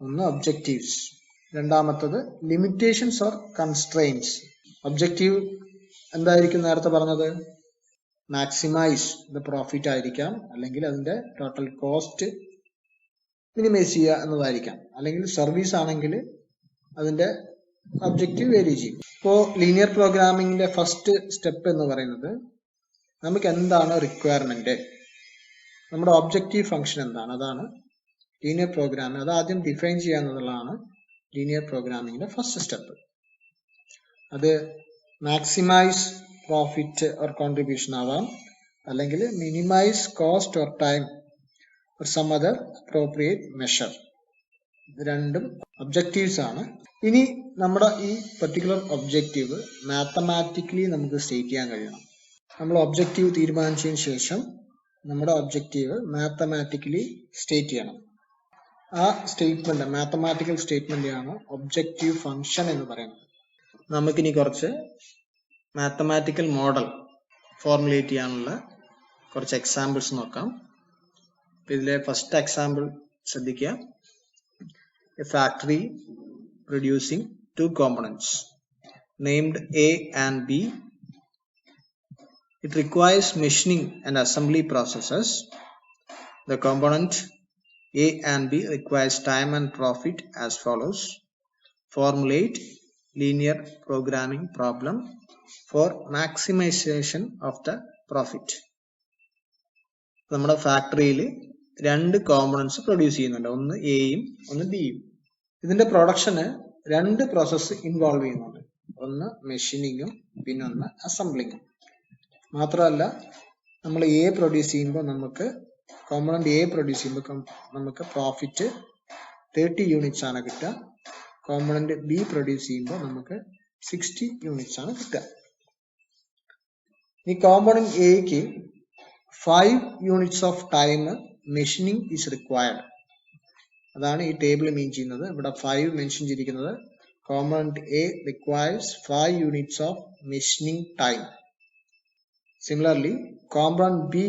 ഒന്ന് ഒബ്ജക്റ്റീവ്സ്, രണ്ടാമത്തത് ലിമിറ്റേഷൻസ് ഓർ കൺസ്ട്രെയിൻസ്. ഒബ്ജക്റ്റീവ് എന്തായിരിക്കും നേരത്തെ പറഞ്ഞത്? മാക്സിമൈസ് ദ പ്രോഫിറ്റ് ആയിരിക്കാം, അല്ലെങ്കിൽ അതിന്റെ ടോട്ടൽ കോസ്റ്റ് മിനിമൈസ് ചെയ്യുക എന്നതായിരിക്കാം, അല്ലെങ്കിൽ സർവീസ് ആണെങ്കിൽ അതിന്റെ ഒബ്ജക്റ്റീവ് വേരി ചെയ്യും. ഇപ്പോൾ ലീനിയർ പ്രോഗ്രാമിംഗിന്റെ ഫസ്റ്റ് സ്റ്റെപ്പ് എന്ന് പറയുന്നത് നമുക്ക് എന്താണ് റിക്വയർമെന്റ്, നമ്മുടെ ഒബ്ജക്റ്റീവ് ഫംഗ്ഷൻ എന്താണ്, അതാണ് ലീനിയർ പ്രോഗ്രാമിംഗ്. അത് ആദ്യം ഡിഫൈൻ ചെയ്യുക എന്നുള്ളതാണ് ലീനിയർ പ്രോഗ്രാമിംഗിന്റെ ഫസ്റ്റ് സ്റ്റെപ്പ്. അത് മാക്സിമൈസ് പ്രോഫിറ്റ് ഓർ കോൺട്രിബ്യൂഷൻ ആവാം, അല്ലെങ്കിൽ minimise cost or time or some other appropriate measure. ഇത് രണ്ടും ഒബ്ജക്റ്റീവ്സ് ആണ്. ഇനി നമ്മുടെ ഈ പെർട്ടിക്കുലർ ഒബ്ജക്റ്റീവ് മാത്തമാറ്റിക്കലി നമുക്ക് സ്റ്റേറ്റ് ചെയ്യാൻ കഴിയണം. നമ്മൾ ഒബ്ജക്റ്റീവ് തീരുമാനിച്ചതിന് ശേഷം നമ്മുടെ ഒബ്ജക്റ്റീവ് മാത്തമാറ്റിക്കലി സ്റ്റേറ്റ് ചെയ്യണം. ആ സ്റ്റേറ്റ്മെന്റ്, മാത്തമാറ്റിക്കൽ സ്റ്റേറ്റ്മെന്റ് ആണ് ഒബ്ജക്റ്റീവ് ഫംഗ്ഷൻ എന്ന് പറയുന്നത്. നമുക്കിനി കുറച്ച് മാത്തമാറ്റിക്കൽ മോഡൽ ഫോർമുലേറ്റ് ചെയ്യാനുള്ള കുറച്ച് എക്സാമ്പിൾസ് നോക്കാം. ഇതിലെ ഫസ്റ്റ് എക്സാമ്പിൾ ശ്രദ്ധിക്കുക. A factory producing two components named A and B. It requires machining and assembly processes. The component A and B requires time and profit as follows. Formulate linear programming problem for maximization of the profit. നമ്മുടെ ഫാക്ടറിയിൽ രണ്ട് components produce ചെയ്യുന്നുണ്ട്, ഒന്ന് എയും ഒന്ന് ബിയും. ഇതിന്റെ production രണ്ട് പ്രോസസ്സ് ഇൻവോൾവ് ചെയ്യുന്നുണ്ട്, ഒന്ന് മെഷീനിങ്ങും പിന്നെ ഒന്ന് അസംബ്ലിങ്ങും. മാത്രമല്ല നമ്മൾ എ പ്രൊഡ്യൂസ് ചെയ്യുമ്പോൾ നമുക്ക് കോമ്പണന്റ് എ പ്രൊഡ്യൂസ് ചെയ്യുമ്പോൾ നമുക്ക് പ്രോഫിറ്റ് 30 യൂണിറ്റ്സ് ആണ് കിട്ടുക. കോമ്പണന്റ് ബി പ്രൊഡ്യൂസ് ചെയ്യുമ്പോൾ നമുക്ക് 60 യൂണിറ്റ്സ് ആണ് കിട്ടുക. ഈ കോമ്പണന്റ് എക്ക് 5 units of time machining is required. അതാണ് ഈ ടേബിൾ മീൻ ചെയ്യുന്നത്. ഇവിടെ 5 മെൻഷൻ ചെയ്തിരിക്കുന്നത്. Component A requires 5 units of machining time. Similarly component B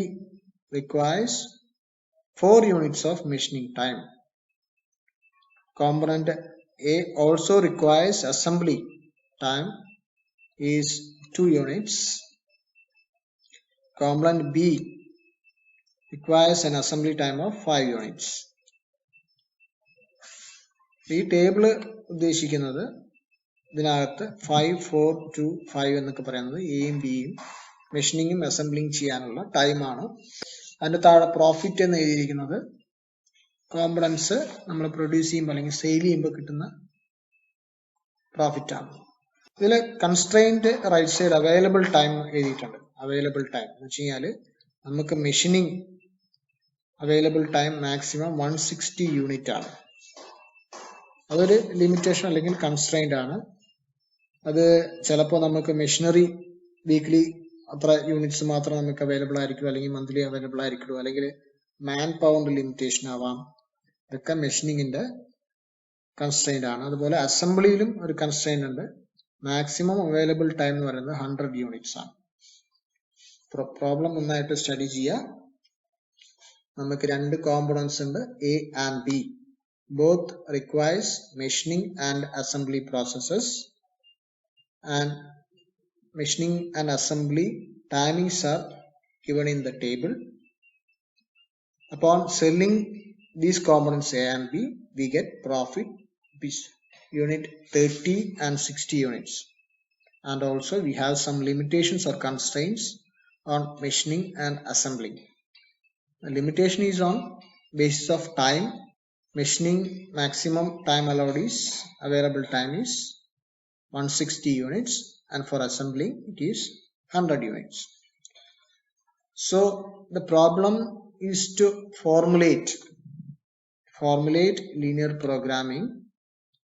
requires 4 units of machining time. Component A also requires assembly time is 2 units. Component B requires an assembly time of 5 units. ഈ table ഉദ്ദേശിക്കുന്നത് ഇതിനകത്ത് 5, 4, 2, 5 എന്നൊക്കെ പറയുന്നത് എയും ബിയും മെഷീനിങ്ങും assembling ചെയ്യാനുള്ള ടൈമാണ്. അതിന്റെ താഴെ പ്രോഫിറ്റ് എന്ന് എഴുതിയിരിക്കുന്നത് കോമ്പണൻസ് നമ്മൾ പ്രൊഡ്യൂസ് ചെയ്യുമ്പോൾ അല്ലെങ്കിൽ സെയിൽ ചെയ്യുമ്പോൾ കിട്ടുന്ന പ്രോഫിറ്റ് ആണ്. ഇതിൽ constraint right side available time എഴുതിയിട്ടുണ്ട്. അവൈലബിൾ ടൈം എന്ന് വെച്ച് കഴിഞ്ഞാൽ നമുക്ക് machining available time maximum 160 unit ആണ്. അതൊരു ലിമിറ്റേഷൻ അല്ലെങ്കിൽ കൺസ്ട്രെയിന്റ് ആണ്. അത് ചിലപ്പോൾ നമുക്ക് മെഷീനറി വീക്ക്ലി അത്ര യൂണിറ്റ്സ് മാത്രം നമുക്ക് അവൈലബിൾ ആയിരിക്കും, അല്ലെങ്കിൽ മന്ത്ലി അവൈലബിൾ ആയിരിക്കും, അല്ലെങ്കിൽ മാൻ പവറിന്റെ ലിമിറ്റേഷൻ ആവാം. ഇതൊക്കെ മെഷീനിങ്ങിന്റെ കൺസ്ട്രെയിന്റ് ആണ്. അതുപോലെ അസംബ്ലിയിലും ഒരു കൺസ്ട്രെയിന്റ് ഉണ്ട്. മാക്സിമം അവൈലബിൾ ടൈം എന്ന് പറയുന്നത് 100 യൂണിറ്റ്സ് ആണ്. പ്രോബ്ലം നന്നായിട്ട് സ്റ്റഡി ചെയ്യുക. നമുക്ക് രണ്ട് കോമ്പണൻസ് ഉണ്ട്, A and B. Both requires machining and assembly processes, and machining and assembly timings are given in the table. Upon selling these components A and B, we get profit unit 30 and 60 units. And also we have some limitations or constraints on machining and assembling. The limitation is on basis of time. Machining maximum time allowed is available time is 160 units, and for assembling it is 100 units. So the problem is to formulate linear programming,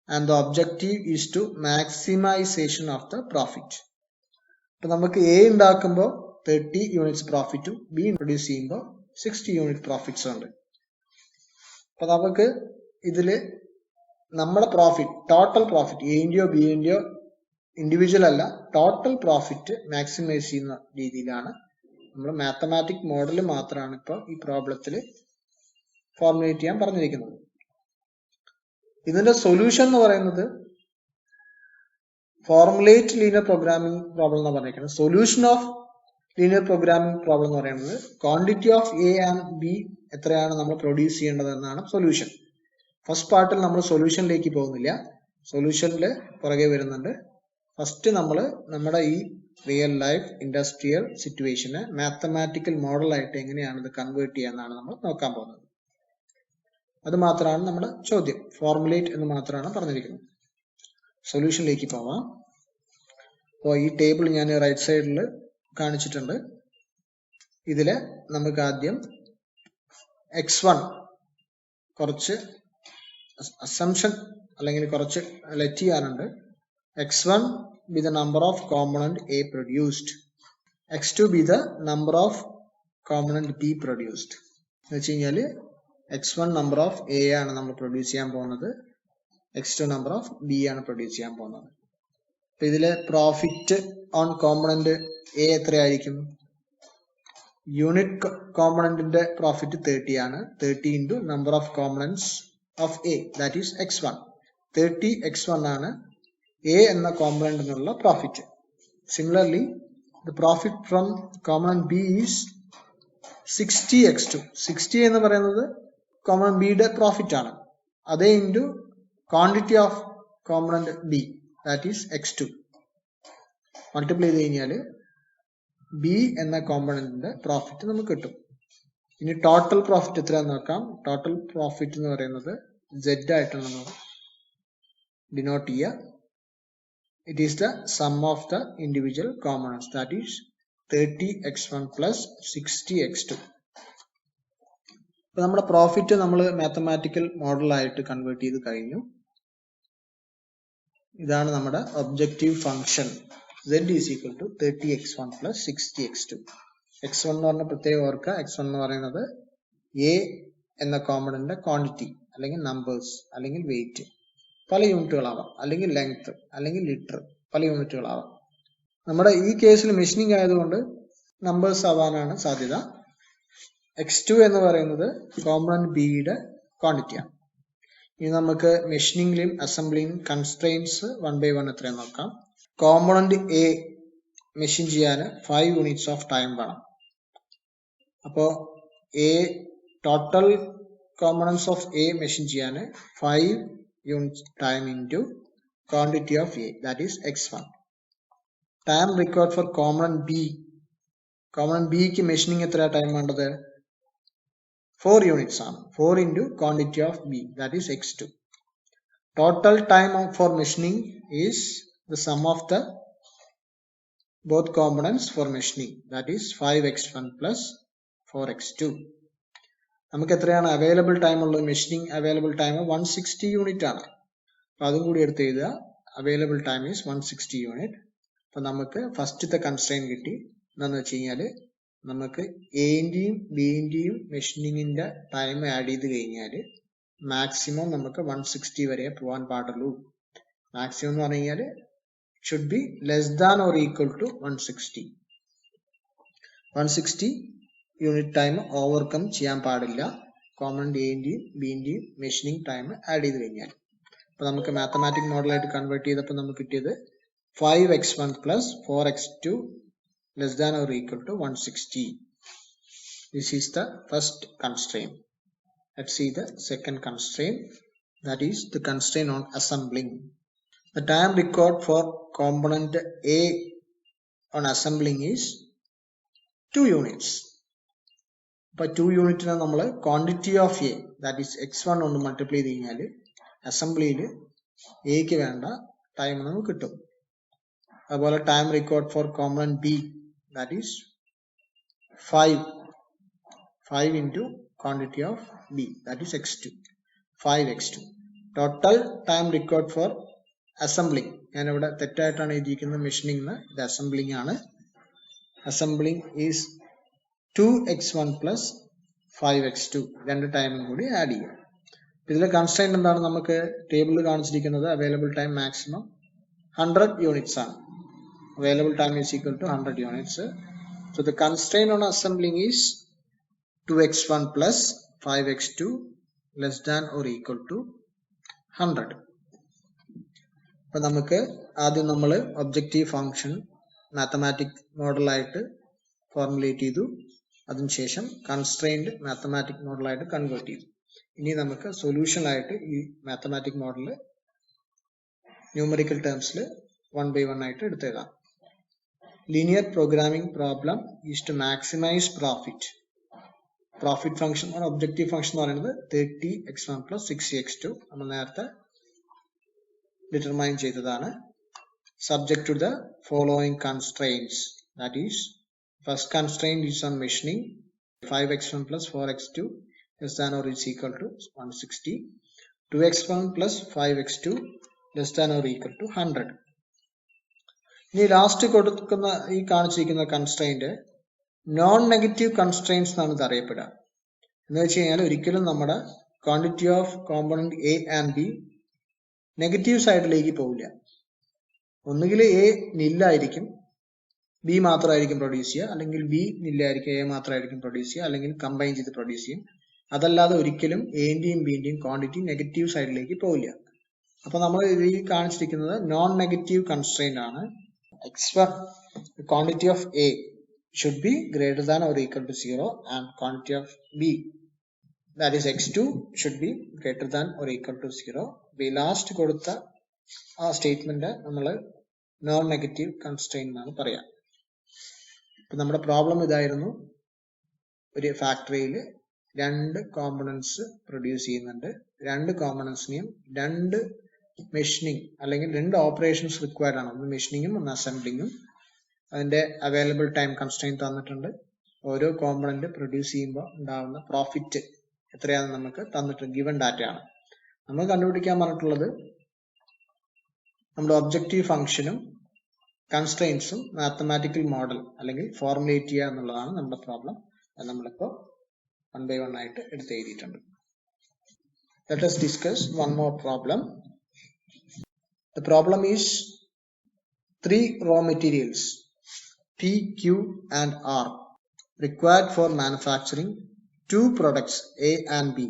and the objective is to maximization of the profit. അപ്പോൾ നമുക്ക് A ഉണ്ടാക്കുമ്പോൾ 30 units പ്രോഫിറ്റും B introduce ചെയ്യുമ്പോൾ 60 unit profits ഉണ്ട്. അപ്പൊ നമുക്ക് ഇതില് നമ്മുടെ profit, total profit എൻ്റെയോ ബി ൻ്റെയോ ഇൻഡിവിജ്വൽ അല്ല, ടോട്ടൽ പ്രോഫിറ്റ് മാക്സിമൈസ് ചെയ്യുന്ന രീതിയിലാണ് നമ്മൾ മാത്തമാറ്റിക് മോഡൽ മാത്രമാണ് ഇപ്പോൾ ഈ പ്രോബ്ലത്തിൽ ഫോർമുലേറ്റ് ചെയ്യാൻ പറഞ്ഞിരിക്കുന്നത്. ഇതിന്റെ സൊല്യൂഷൻ എന്ന് പറയുന്നത് ഫോർമുലേറ്റ് ലീനിയർ പ്രോഗ്രാമിംഗ് പ്രോബ്ലം എന്ന് പറഞ്ഞിരിക്കുന്നത്. Solution of linear programming problem എന്ന് പറയുന്നത് quantity of A and B എത്രയാണ് നമ്മൾ പ്രൊഡ്യൂസ് ചെയ്യേണ്ടത് എന്നാണ് സൊല്യൂഷൻ. ഫസ്റ്റ് പാർട്ടിൽ നമ്മൾ സൊല്യൂഷനിലേക്ക് പോകുന്നില്ല, സൊല്യൂഷനിൽ പുറകെ വരുന്നുണ്ട്. ഫസ്റ്റ് നമ്മൾ നമ്മുടെ ഈ റിയൽ ലൈഫ് ഇൻഡസ്ട്രിയൽ സിറ്റുവേഷന് മാത്തമാറ്റിക്കൽ മോഡലായിട്ട് എങ്ങനെയാണ് ഇത് കൺവേർട്ട് ചെയ്യാന്നാണ് നമ്മൾ നോക്കാൻ പോകുന്നത്. അത് മാത്രമാണ് നമ്മുടെ ചോദ്യം. ഫോർമുലേറ്റ് എന്ന് മാത്രമാണ് പറഞ്ഞിരിക്കുന്നത്. സൊല്യൂഷനിലേക്ക് പോവാം. അപ്പോൾ ഈ ടേബിൾ ഞാൻ റൈറ്റ് സൈഡിൽ കാണിച്ചിട്ടുണ്ട്. ഇതില് നമുക്ക് ആദ്യം x1 കുറച്ച് അസംഷൻ അല്ലെങ്കിൽ കുറച്ച് ലെറ്റ് ചെയ്യാനുണ്ട്. x1 be the number of component A produced, x2 be the number of component B produced. എന്ന് വെച്ച് കഴിഞ്ഞാൽ x1 നമ്പർ ഓഫ് എ ആണ് നമ്മൾ പ്രൊഡ്യൂസ് ചെയ്യാൻ പോകുന്നത്, x2 നമ്പർ ഓഫ് ബി ആണ് പ്രൊഡ്യൂസ് ചെയ്യാൻ പോകുന്നത്. അപ്പൊ ഇതിലെ പ്രോഫിറ്റ് ഓൺ കോമ്പണന്റ് എ എത്രയായിരിക്കും? യൂണിറ്റ് കോമ്പണന്റിന്റെ പ്രോഫിറ്റ് 30 ആണ്. 30 into number of components of A, that is x1. 30 x1 ആണ് എ എന്ന കോമ്പണന്റിനുള്ള profit. Similarly the profit from component B is 60 x2. 60 എന്ന് പറയുന്നത് കോമ്പണന്റ് ബിയുടെ പ്രോഫിറ്റ് ആണ്. അതേ into quantity of component B, that is x2. Multiply ചെയ്ത് കഴിഞ്ഞാൽ ബി എന്ന കോമ്പണന്റിന്റെ പ്രോഫിറ്റ് നമുക്ക് കിട്ടും. ഇനി ടോട്ടൽ പ്രോഫിറ്റ് എത്രയാന്ന് നോക്കാം. ടോട്ടൽ പ്രോഫിറ്റ് എന്ന് പറയുന്നത് z ആയിട്ടാണ് നമ്മൾ ഡിനോട്ട് ചെയ്യുക. It is the sum of the individual components, that is 30 x1 plus 60 x2. അപ്പൊ നമ്മുടെ പ്രോഫിറ്റ് നമ്മൾ മാത്തമാറ്റിക്കൽ മോഡലായിട്ട് കൺവേർട്ട് ചെയ്ത് കഴിഞ്ഞു. ഇതാണ് നമ്മുടെ objective function. z is equal to 30 x1 plus 60 x2. x1 എന്ന് പറഞ്ഞ പ്രത്യേകം ഓർക്കുക. x1 എന്ന് പറയുന്നത് a എന്ന കോമ്പണന്റിന്റെ ക്വാണ്ടിറ്റി അല്ലെങ്കിൽ നമ്പേഴ്സ് അല്ലെങ്കിൽ വെയിറ്റ്, പല യൂണിറ്റുകളാവാം, അല്ലെങ്കിൽ ലെങ്ത് അല്ലെങ്കിൽ ലിറ്റർ, പല യൂണിറ്റുകളാവാം. നമ്മുടെ ഈ കേസിൽ മെഷീനിങ് ആയതുകൊണ്ട് നമ്പേഴ്സ് ആവാനാണ് സാധ്യത. x2 എന്ന് പറയുന്നത് കോമ്പണന്റ് ബിയുടെ ക്വാണ്ടിറ്റിയാണ്. ഇനി നമുക്ക് മെഷീനിങ്ങിലും അസംബ്ലിയും കൺസ്ട്രെയിൻസ് 1 by 1 എത്രയെന്ന് നോക്കാം. കോമ്പണന്റ് എ മെഷീൻ ചെയ്യാൻ 5 യൂണിറ്റ്സ് ഓഫ് ടൈം വേണം. അപ്പോൾ A total components of A machine ചെയ്യാൻ 5 units time into quantity of A, that is x1. Time required for component B, component ബിക്ക് മെഷീനിങ് എത്ര ടൈം വേണ്ടത്? 4 units ആണ്. 4 into quantity of B, that is x2. Total time for machining is the sum of the both components for machining, that is 5x1 plus 4x2. നമുക്ക് എത്രയാണ് available time ഉള്ളത്? Machining available time 160 unit ആണ്. അപ്പൊ അതും കൂടി എടുത്ത് എഴുതുക. Available time is 160 unit. അപ്പൊ നമുക്ക് ഫസ്റ്റത്തെ കൺസ്ട്രെയിൻ കിട്ടി. എന്താന്ന് വെച്ച് കഴിഞ്ഞാൽ നമുക്ക് എൻ്റെയും ബിൻ്റെയും മെഷീനിങ്ങിന്റെ ടൈം ആഡ് ചെയ്ത് കഴിഞ്ഞാൽ മാക്സിമം നമുക്ക് 160 വരെ പോകാൻ പാടുള്ളൂ. മാക്സിമം എന്ന് പറഞ്ഞു കഴിഞ്ഞാൽ should be less than or equal to 160. 160 unit time overcome ചെയ്യാൻ പാടില്ല കോമ്പണന്റ് എൻ്റെയും ബിൻ്റെയും മെഷീനിങ് ടൈം ആഡ് ചെയ്ത് കഴിഞ്ഞാൽ. അപ്പൊ നമുക്ക് മാത്തമാറ്റിക് മോഡലായിട്ട് കൺവേർട്ട് ചെയ്തപ്പോൾ നമുക്ക് കിട്ടിയത് 5x1 plus 4x2 less than or equal to 160. This is the first constraint. Let's see the second constraint, that is the constraint on assembling. The time required for component A on assembling is 2 units. But 2 units is the quantity of A, that is x1 on multiply the assembly A ki venda time namu kittum. Abole time required for component B, that is 5 into quantity of B, that is x2, 5x2. Total time required for assembling. And ഇവിടെ തെറ്റായിട്ടാണ് എഴുതിയിരിക്കുന്നത് machining ഇത് assembling ആണ്. Assembling is 2x1 plus 5x2 രണ്ട് ടൈമും കൂടി add ചെയ്യാം. ഇതിലെ constraint എന്താണ്? നമുക്ക് ടേബിളിൽ കാണിച്ചിരിക്കുന്നത് അവൈലബിൾ ടൈം മാക്സിമം 100 units ആണ്. Available time is equal to 100 units. So the constraint on assembling is 2x1 plus 5x2 less than or equal to 100. അപ്പോൾ നമുക്ക് ആദ്യം നമ്മൾ ഒബ്ജക്റ്റീവ് ഫംഗ്ഷൻ മാത്തമാറ്റിക് മോഡലായിട്ട് ഫോർമുലേറ്റ് ചെയ്തു. അതിനുശേഷം കൺസ്ട്രെയിൻഡ് മാത്തമാറ്റിക് മോഡലായിട്ട് കൺവേർട്ട് ചെയ്തു. ഇനി നമുക്ക് സൊല്യൂഷൻ ആയിട്ട് ഈ മാത്തമാറ്റിക് മോഡൽ ന്യൂമറിക്കൽ ടേംസിൽ 1 by 1 ആയിട്ട് എടുത്തേക്കാം. Linear programming problem is to maximize profit. Profit function or objective function എന്ന് പറയുന്നത് 30x1 plus 60x2 നമ്മൾ നേരത്തെ ഡിറ്റർമൈൻ ചെയ്തതാണ്. Subject to the following constraints. That is, first constraint is on machining. 5x1 plus 4x2 less than or is equal to 160. 2x1 plus 5x2 less than or equal to 100. ഇനി last കൊടുക്കുന്ന ഈ കാണിച്ചിരിക്കുന്ന constraint non negative constraints എന്നാണ് ഇത് അറിയപ്പെടുക. എന്ന് വെച്ച് കഴിഞ്ഞാൽ ഒരിക്കലും നമ്മുടെ quantity of component A and B negative സൈഡിലേക്ക് പോവില്ല. ഒന്നുകിൽ എ നില്ലായിരിക്കും, ബി മാത്രമായിരിക്കും പ്രൊഡ്യൂസ് ചെയ്യുക, അല്ലെങ്കിൽ ബി നില്ലായിരിക്കും, എ മാത്രമായിരിക്കും പ്രൊഡ്യൂസ് ചെയ്യുക, അല്ലെങ്കിൽ കമ്പൈൻ ചെയ്ത് പ്രൊഡ്യൂസ് ചെയ്യും. അതല്ലാതെ ഒരിക്കലും എന്റെയും ബിന്റെയും ക്വാണ്ടിറ്റി നെഗറ്റീവ് സൈഡിലേക്ക് പോവില്ല. അപ്പൊ നമ്മൾ ഈ കാണിച്ചിരിക്കുന്നത് നോൺ നെഗറ്റീവ് കൺസ്ട്രെയിന്റ് ആണ്. x1, the quantity of A should be greater than or equal to 0 and quantity of B, that is x2, should be greater than or equal to 0. We last കൊടുത്ത ആ statement നമ്മൾ non negative constraint എന്നാണ് പറയാം. ഇപ്പൊ നമ്മുടെ problem ഇതായിരുന്നു. ഒരു ഫാക്ടറിയിൽ 2 കോമ്പണന്റ്സ് പ്രൊഡ്യൂസ് ചെയ്യുന്നുണ്ട്. 2 കോമ്പണന്റ്സിനെയും 2 മെഷീനിങ് അല്ലെങ്കിൽ 2 ഓപ്പറേഷൻസ് റിക്വയർഡ് ആണ്. ഒന്ന് മെഷീനിങ്ങും ഒന്ന് അസംബ്ലിങ്ങും. അതിന്റെ അവൈലബിൾ ടൈം കൺസ്ട്രെയിന്റ് തന്നിട്ടുണ്ട്. ഓരോ കോമ്പണന്റ് പ്രൊഡ്യൂസ് ചെയ്യുമ്പോൾ ഉണ്ടാകുന്ന പ്രോഫിറ്റ് എത്രയാണെന്ന് നമുക്ക് തന്നിട്ടുണ്ട്. ഗിവൺ ഡാറ്റയാണ്. നമ്മൾ കണ്ടുപിടിക്കാൻ പറഞ്ഞിട്ടുള്ളത് നമ്മുടെ ഒബ്ജക്റ്റീവ് ഫംഗ്ഷനും കൺസ്ട്രെയിൻസും മാത്തമാറ്റിക്കൽ മോഡൽ അല്ലെങ്കിൽ ഫോർമുലേറ്റ് ചെയ്യുക എന്നുള്ളതാണ് നമ്മുടെ പ്രോബ്ലം. അത് നമ്മളിപ്പോൾ 1 by 1 ആയിട്ട് എടുത്ത് എഴുതിയിട്ടുണ്ട്. Let us discuss one more problem. The problem is 3 raw materials P, Q and R required for manufacturing 2 products A and B.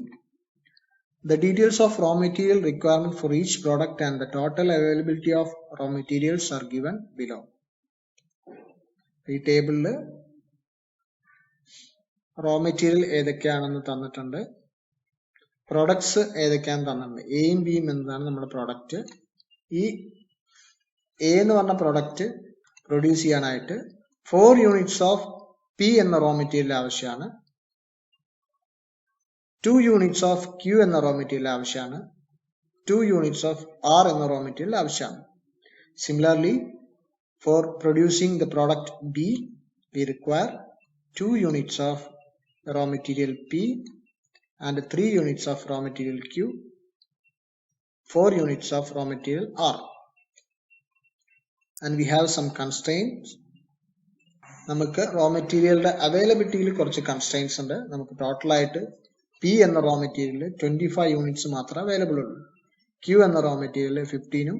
The details of raw material requirement for each product and the total availability of raw materials are given below. ഈ ടേബിളിൽ raw material ഏതൊക്കെയാണെന്ന് തന്നിട്ടുണ്ട്. Products ഏതൊക്കെയാണെന്ന് തന്നിട്ടുണ്ട്. എയും ബിയും എന്നതാണ് നമ്മുടെ പ്രൊഡക്റ്റ്. ഈ എ എന്ന് പറഞ്ഞ പ്രൊഡക്റ്റ് പ്രൊഡ്യൂസ് ചെയ്യാനായിട്ട് 4 യൂണിറ്റ്സ് ഓഫ് പി എന്ന റോ മെറ്റീരിയൽ ആവശ്യമാണ്. 2 യൂണിറ്റ്സ് ഓഫ് ക്യൂ എന്ന റോ മെറ്റീരിയൽ ആവശ്യമാണ്. 2 യൂണിറ്റ്സ് ഓഫ് ആർ എന്ന റോ മെറ്റീരിയൽ ആവശ്യമാണ്. Similarly for producing the product B we require 2 units of raw material P and 3 units of raw material Q, 4 units of raw material R. And we have some constraints. നമുക്ക് raw material അവൈലബിലിറ്റിയിൽ കുറച്ച് constraints ഉണ്ട്. നമുക്ക് total ആയിട്ട് P എന്ന raw material 25 units മാത്രമേ available ഉള്ളൂ. Q എന്ന raw material 15ഉം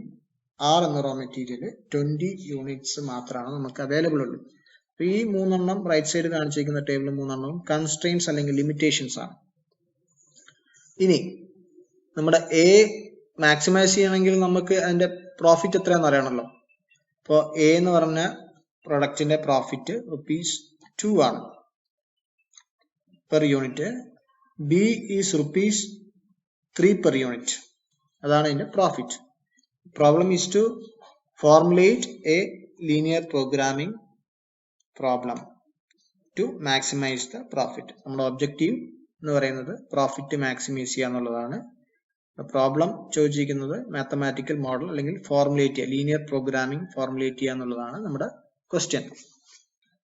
R എന്ന raw material 20 യൂണിറ്റ്സ് മാത്രമാണ് നമുക്ക് അവൈലബിൾ ഉള്ളൂ. ഈ 3 എണ്ണം റൈറ്റ് സൈഡ് കാണിച്ചിരിക്കുന്ന ടേബിൾ 3 എണ്ണവും കൺസ്ട്രെയിൻസ് അല്ലെങ്കിൽ ലിമിറ്റേഷൻസ് ആണ്. ഇനി നമ്മുടെ എ മാക്സിമൈസ് ചെയ്യണമെങ്കിൽ നമുക്ക് അതിന്റെ പ്രോഫിറ്റ് എത്രയാണെന്ന് അറിയണമല്ലോ. അപ്പോൾ എ എന്ന് പറഞ്ഞ പ്രൊഡക്റ്റിന്റെ പ്രോഫിറ്റ് ₹2 ആണ്. per unit. B is rupees 3 per unit. അതാണ് ഇതിന്റെ profit. Problem is to formulate a linear programming problem to maximize the profit. നമ്മുടെ objective എന്ന് പറയുന്നത് profit maximize ചെയ്യുക എന്നുള്ളതാണ്. പ്രോബ്ലം ചോദിച്ചിരിക്കുന്നത് മാത്തമാറ്റിക്കൽ മോഡൽ അല്ലെങ്കിൽ ഫോർമുലേറ്റ് ചെയ്യുക, ലീനിയർ പ്രോഗ്രാമിംഗ് ഫോർമുലേറ്റ് ചെയ്യുക എന്നുള്ളതാണ് നമ്മുടെ ക്വസ്റ്റ്യൻ.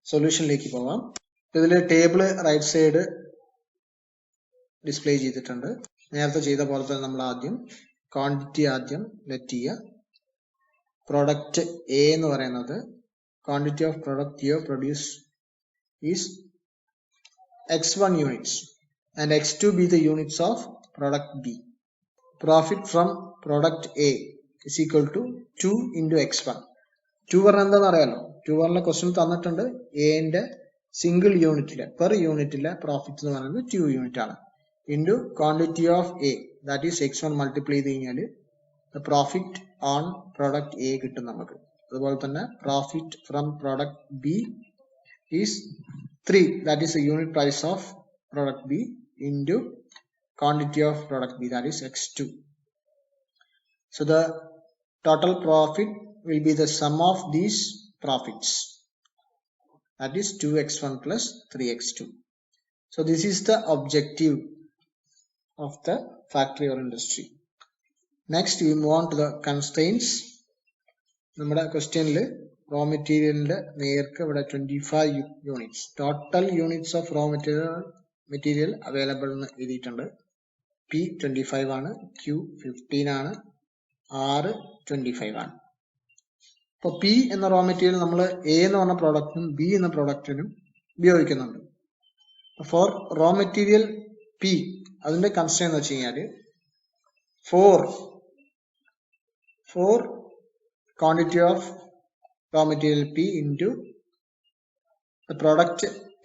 സൊല്യൂഷനിലേക്ക് പോകാം. ഇതിൽ ടേബിൾ റൈറ്റ് സൈഡ് ഡിസ്പ്ലേ ചെയ്തിട്ടുണ്ട്. നേരത്തെ ചെയ്ത പോലെ തന്നെ നമ്മൾ ആദ്യം ക്വാണ്ടിറ്റി ആദ്യം ലെറ്റ് ചെയ്യുക. പ്രൊഡക്റ്റ് എ എന്ന് പറയുന്നത് quantity of product U produce is x1 units and x2 be the units of product B. Profit from product A is equal to 2 into x1. 2 പറഞ്ഞാൽ എന്താണെന്ന് അറിയാലോ. 2 പറഞ്ഞ ക്വസ്റ്റ്യൻ തന്നിട്ടുണ്ട്. എന്റെ സിംഗിൾ യൂണിറ്റിലെ പെർ യൂണിറ്റിലെ പ്രോഫിറ്റ് എന്ന് പറയുന്നത് 2 യൂണിറ്റ് ആണ്. Into quantity of A that is x1 multiply ചെയ്ത് കഴിഞ്ഞാൽ പ്രോഫിറ്റ് ഓൺ പ്രോഡക്റ്റ് എ കിട്ടും നമുക്ക്. അതുപോലെ തന്നെ profit from product B is 3, that is the unit price of product B into quantity of product B, that is x2. So the total profit will be the sum of these profits, that is 2x1 plus 3x2. So this is the objective of the factory or industry. Next we move on to the constraints. നമ്മുടെ ക്വസ്റ്റ്യനിൽ raw മെറ്റീരിയലിന്റെ നേർക്ക് ഇവിടെ 25 units total units of raw material available എന്ന് എഴുതിയിട്ടുണ്ട്. P 25 ആണ്, Q 15 ആണ്, R 25 ആണ്. അപ്പോൾ P എന്ന റോ മെറ്റീരിയൽ നമ്മൾ A എന്ന് പറഞ്ഞ പ്രോഡക്റ്റിനും B എന്ന പ്രോഡക്റ്റിനും ഉപയോഗിക്കുന്നുണ്ട്. ഫോർ റോ മെറ്റീരിയൽ P അതിന്റെ കൺസ്ട്രെയിൻ എന്ന് വെച്ച് കഴിഞ്ഞാൽ four quantity of raw material P into the product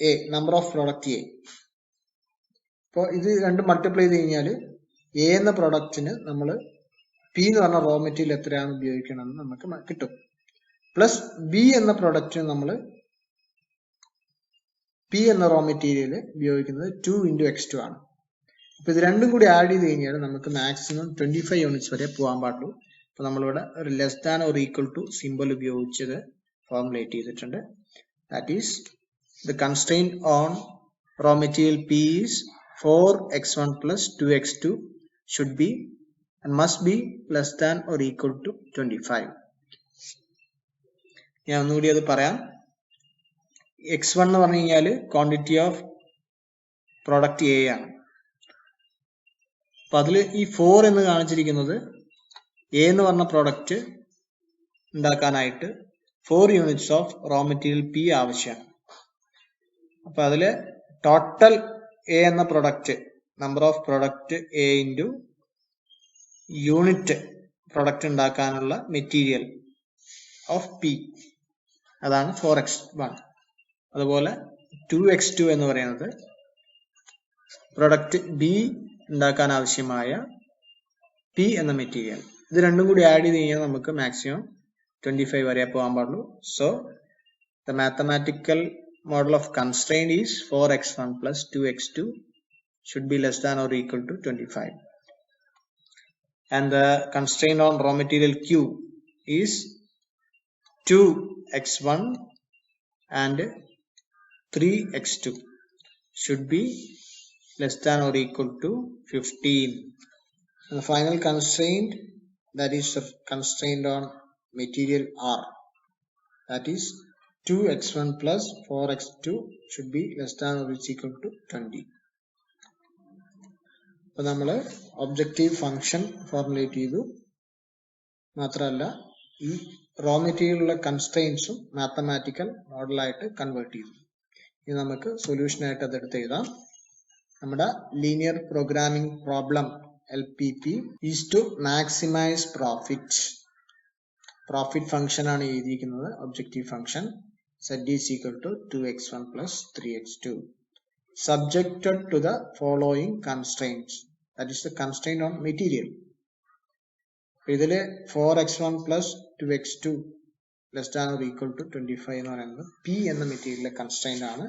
A, number of product A. അപ്പോൾ ഇത് രണ്ട് മൾട്ടിപ്ലൈ ചെയ്ത് കഴിഞ്ഞാൽ എ എന്ന പ്രൊഡക്റ്റിന് നമ്മൾ പി എന്ന് പറഞ്ഞ റോ മെറ്റീരിയൽ എത്രയാണ് ഉപയോഗിക്കണമെന്ന് നമുക്ക് കിട്ടും. പ്ലസ് ബി എന്ന പ്രൊഡക്റ്റിന് നമ്മൾ പി എന്ന റോ മെറ്റീരിയൽ ഉപയോഗിക്കുന്നത് 2 into x2 ആണ്. അപ്പോൾ ഇത് രണ്ടും കൂടി ആഡ് ചെയ്ത് കഴിഞ്ഞാൽ നമുക്ക് മാക്സിമം 25 യൂണിറ്റ്സ് വരെ പോകാൻ പാടുള്ളൂ. അപ്പോൾ നമ്മളിവിടെ ഒരു less than or equal to simple ഉപയോഗിച്ചത് ഫോർമുലേറ്റ് ചെയ്തിട്ടുണ്ട്. That is the constraint on raw material P is 4x1 plus 2x2 should be and must be less than or equal to 25. ഞാൻ ഒന്നുകൂടി അത് പറയാം. x1 എന്ന് പറഞ്ഞു കഴിഞ്ഞാൽ ക്വാണ്ടിറ്റി ഓഫ് പ്രോഡക്റ്റ് എ ആണ്. അപ്പൊ അതിൽ ഈ 4 എന്ന് കാണിച്ചിരിക്കുന്നത് എ എന്ന് പറഞ്ഞ പ്രോഡക്റ്റ് ഉണ്ടാക്കാനായിട്ട് 4 units of raw material P ആവശ്യമാണ്. അപ്പൊ അതില് ടോട്ടൽ എ എന്ന product number of product A into unit product ഉണ്ടാക്കാനുള്ള മെറ്റീരിയൽ ഓഫ് പി അതാണ് 4x1. അതുപോലെ 2x2 എന്ന് പറയുന്നത് പ്രൊഡക്റ്റ് ബി ഉണ്ടാക്കാൻ ആവശ്യമായ പി എന്ന മെറ്റീരിയൽ. ഇത് രണ്ടും കൂടി ആഡ് ചെയ്ത് കഴിഞ്ഞാൽ നമുക്ക് മാക്സിമം 25 വരെ പോകാൻ പാടുള്ളൂ. So the mathematical model of constraint is 4x1 plus 2x2 should be less than or equal to 25. And the constraint on raw material Q is 2x1 and 3x2 should be less than or equal to 15. And the final constraint, that is the constraint on material R, that is 2x1 plus 4x2 should be less than or is equal to 20. അപ്പോൾ നമ്മൾ objective function formulate ചെയ്തു. മാത്രമല്ല ഈ raw മെറ്റീരിയലിലുള്ള കൺസ്ട്രെയിൻസും mathematical മോഡലായിട്ട് convert ചെയ്തു. ഇനി നമുക്ക് സൊല്യൂഷനായിട്ട് അതെടുത്ത് എഴുതാം. നമ്മുടെ linear programming problem LPP is to maximize profit. Profit function ആണ് എഴുതിയിരിക്കുന്നത്, objective function. Z is equal to 2x1 plus 3x2 subjected to the following constraints, that is the constraint on material. ഇതില് 4x1 plus 2x2 less than or equal to 25 എന്ന് പറയുന്നത് P എന്ന മെറ്റീരിയലിലെ constraint ആണ്.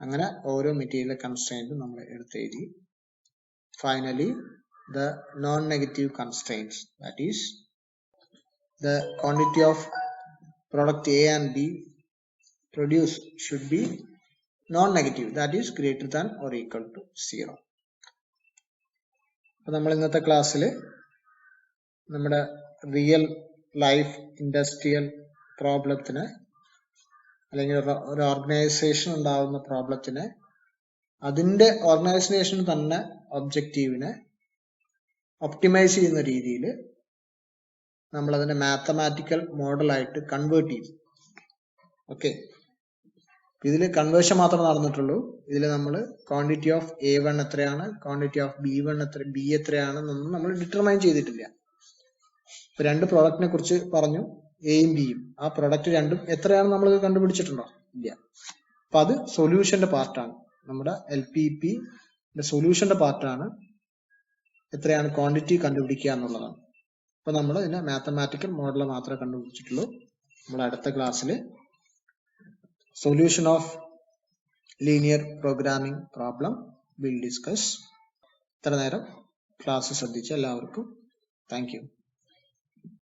അങ്ങനെ ഓരോ material കൺസ്ട്രെയിൻറ്റും നമ്മൾ എടുത്തെഴുതി. Finally the non-negative constraints, that is the quantity of product A and B produced should be non-negative, that is greater than or equal to 0. അപ്പോൾ നമ്മൾ ഇന്നത്തെ ക്ലാസ്സിൽ നമ്മുടെ റിയൽ ലൈഫ് ഇൻഡസ്ട്രിയൽ പ്രോബ്ലത്തിന് അല്ലെങ്കിൽ ഒരു ഓർഗനൈസേഷൻ ഉണ്ടാകുന്ന പ്രോബ്ലത്തിന് അതിൻ്റെ ഓർഗനൈസേഷൻ തന്നെ ഒബ്ജക്റ്റീവിനെ ഒപ്റ്റിമൈസ് ചെയ്യുന്ന രീതിയിൽ നമ്മൾ അതിനെ മാത്തമാറ്റിക്കൽ മോഡലായിട്ട് കൺവേർട്ട് ചെയ്തു. ഓക്കെ, ഇതിൽ കൺവേർഷൻ മാത്രമേ നടന്നിട്ടുള്ളൂ. ഇതിൽ നമ്മൾ ക്വാണ്ടിറ്റി ഓഫ് A1 എത്രയാണ്, ക്വാണ്ടിറ്റി ഓഫ് B എത്രയാണെന്നൊന്നും നമ്മൾ ഡിറ്റർമൈൻ ചെയ്തിട്ടില്ല. ഇപ്പൊ രണ്ട് പ്രോഡക്റ്റിനെ കുറിച്ച് പറഞ്ഞു, എയും ബിയും. ആ പ്രോഡക്റ്റ് രണ്ടും എത്രയാണെന്ന് നമ്മൾ കണ്ടുപിടിച്ചിട്ടുണ്ടോ? ഇല്ല. അപ്പൊ അത് സൊല്യൂഷന്റെ പാർട്ടാണ്. നമ്മുടെ LPP സൊല്യൂഷന്റെ പാർട്ടാണ് എത്രയാണ് ക്വാണ്ടിറ്റി കണ്ടുപിടിക്കുക എന്നുള്ളതാണ്. അപ്പൊ നമ്മൾ ഇതിനെ മാത്തമാറ്റിക്കൽ മോഡൽ മാത്രമേ കണ്ടുപിടിച്ചിട്ടുള്ളൂ. നമ്മൾ അടുത്ത ക്ലാസ്സിൽ solution of linear programming problem will discuss. ഇത്ര നേരം ക്ലാസ് ശ്രദ്ധിച്ച എല്ലാവർക്കും താങ്ക് യു.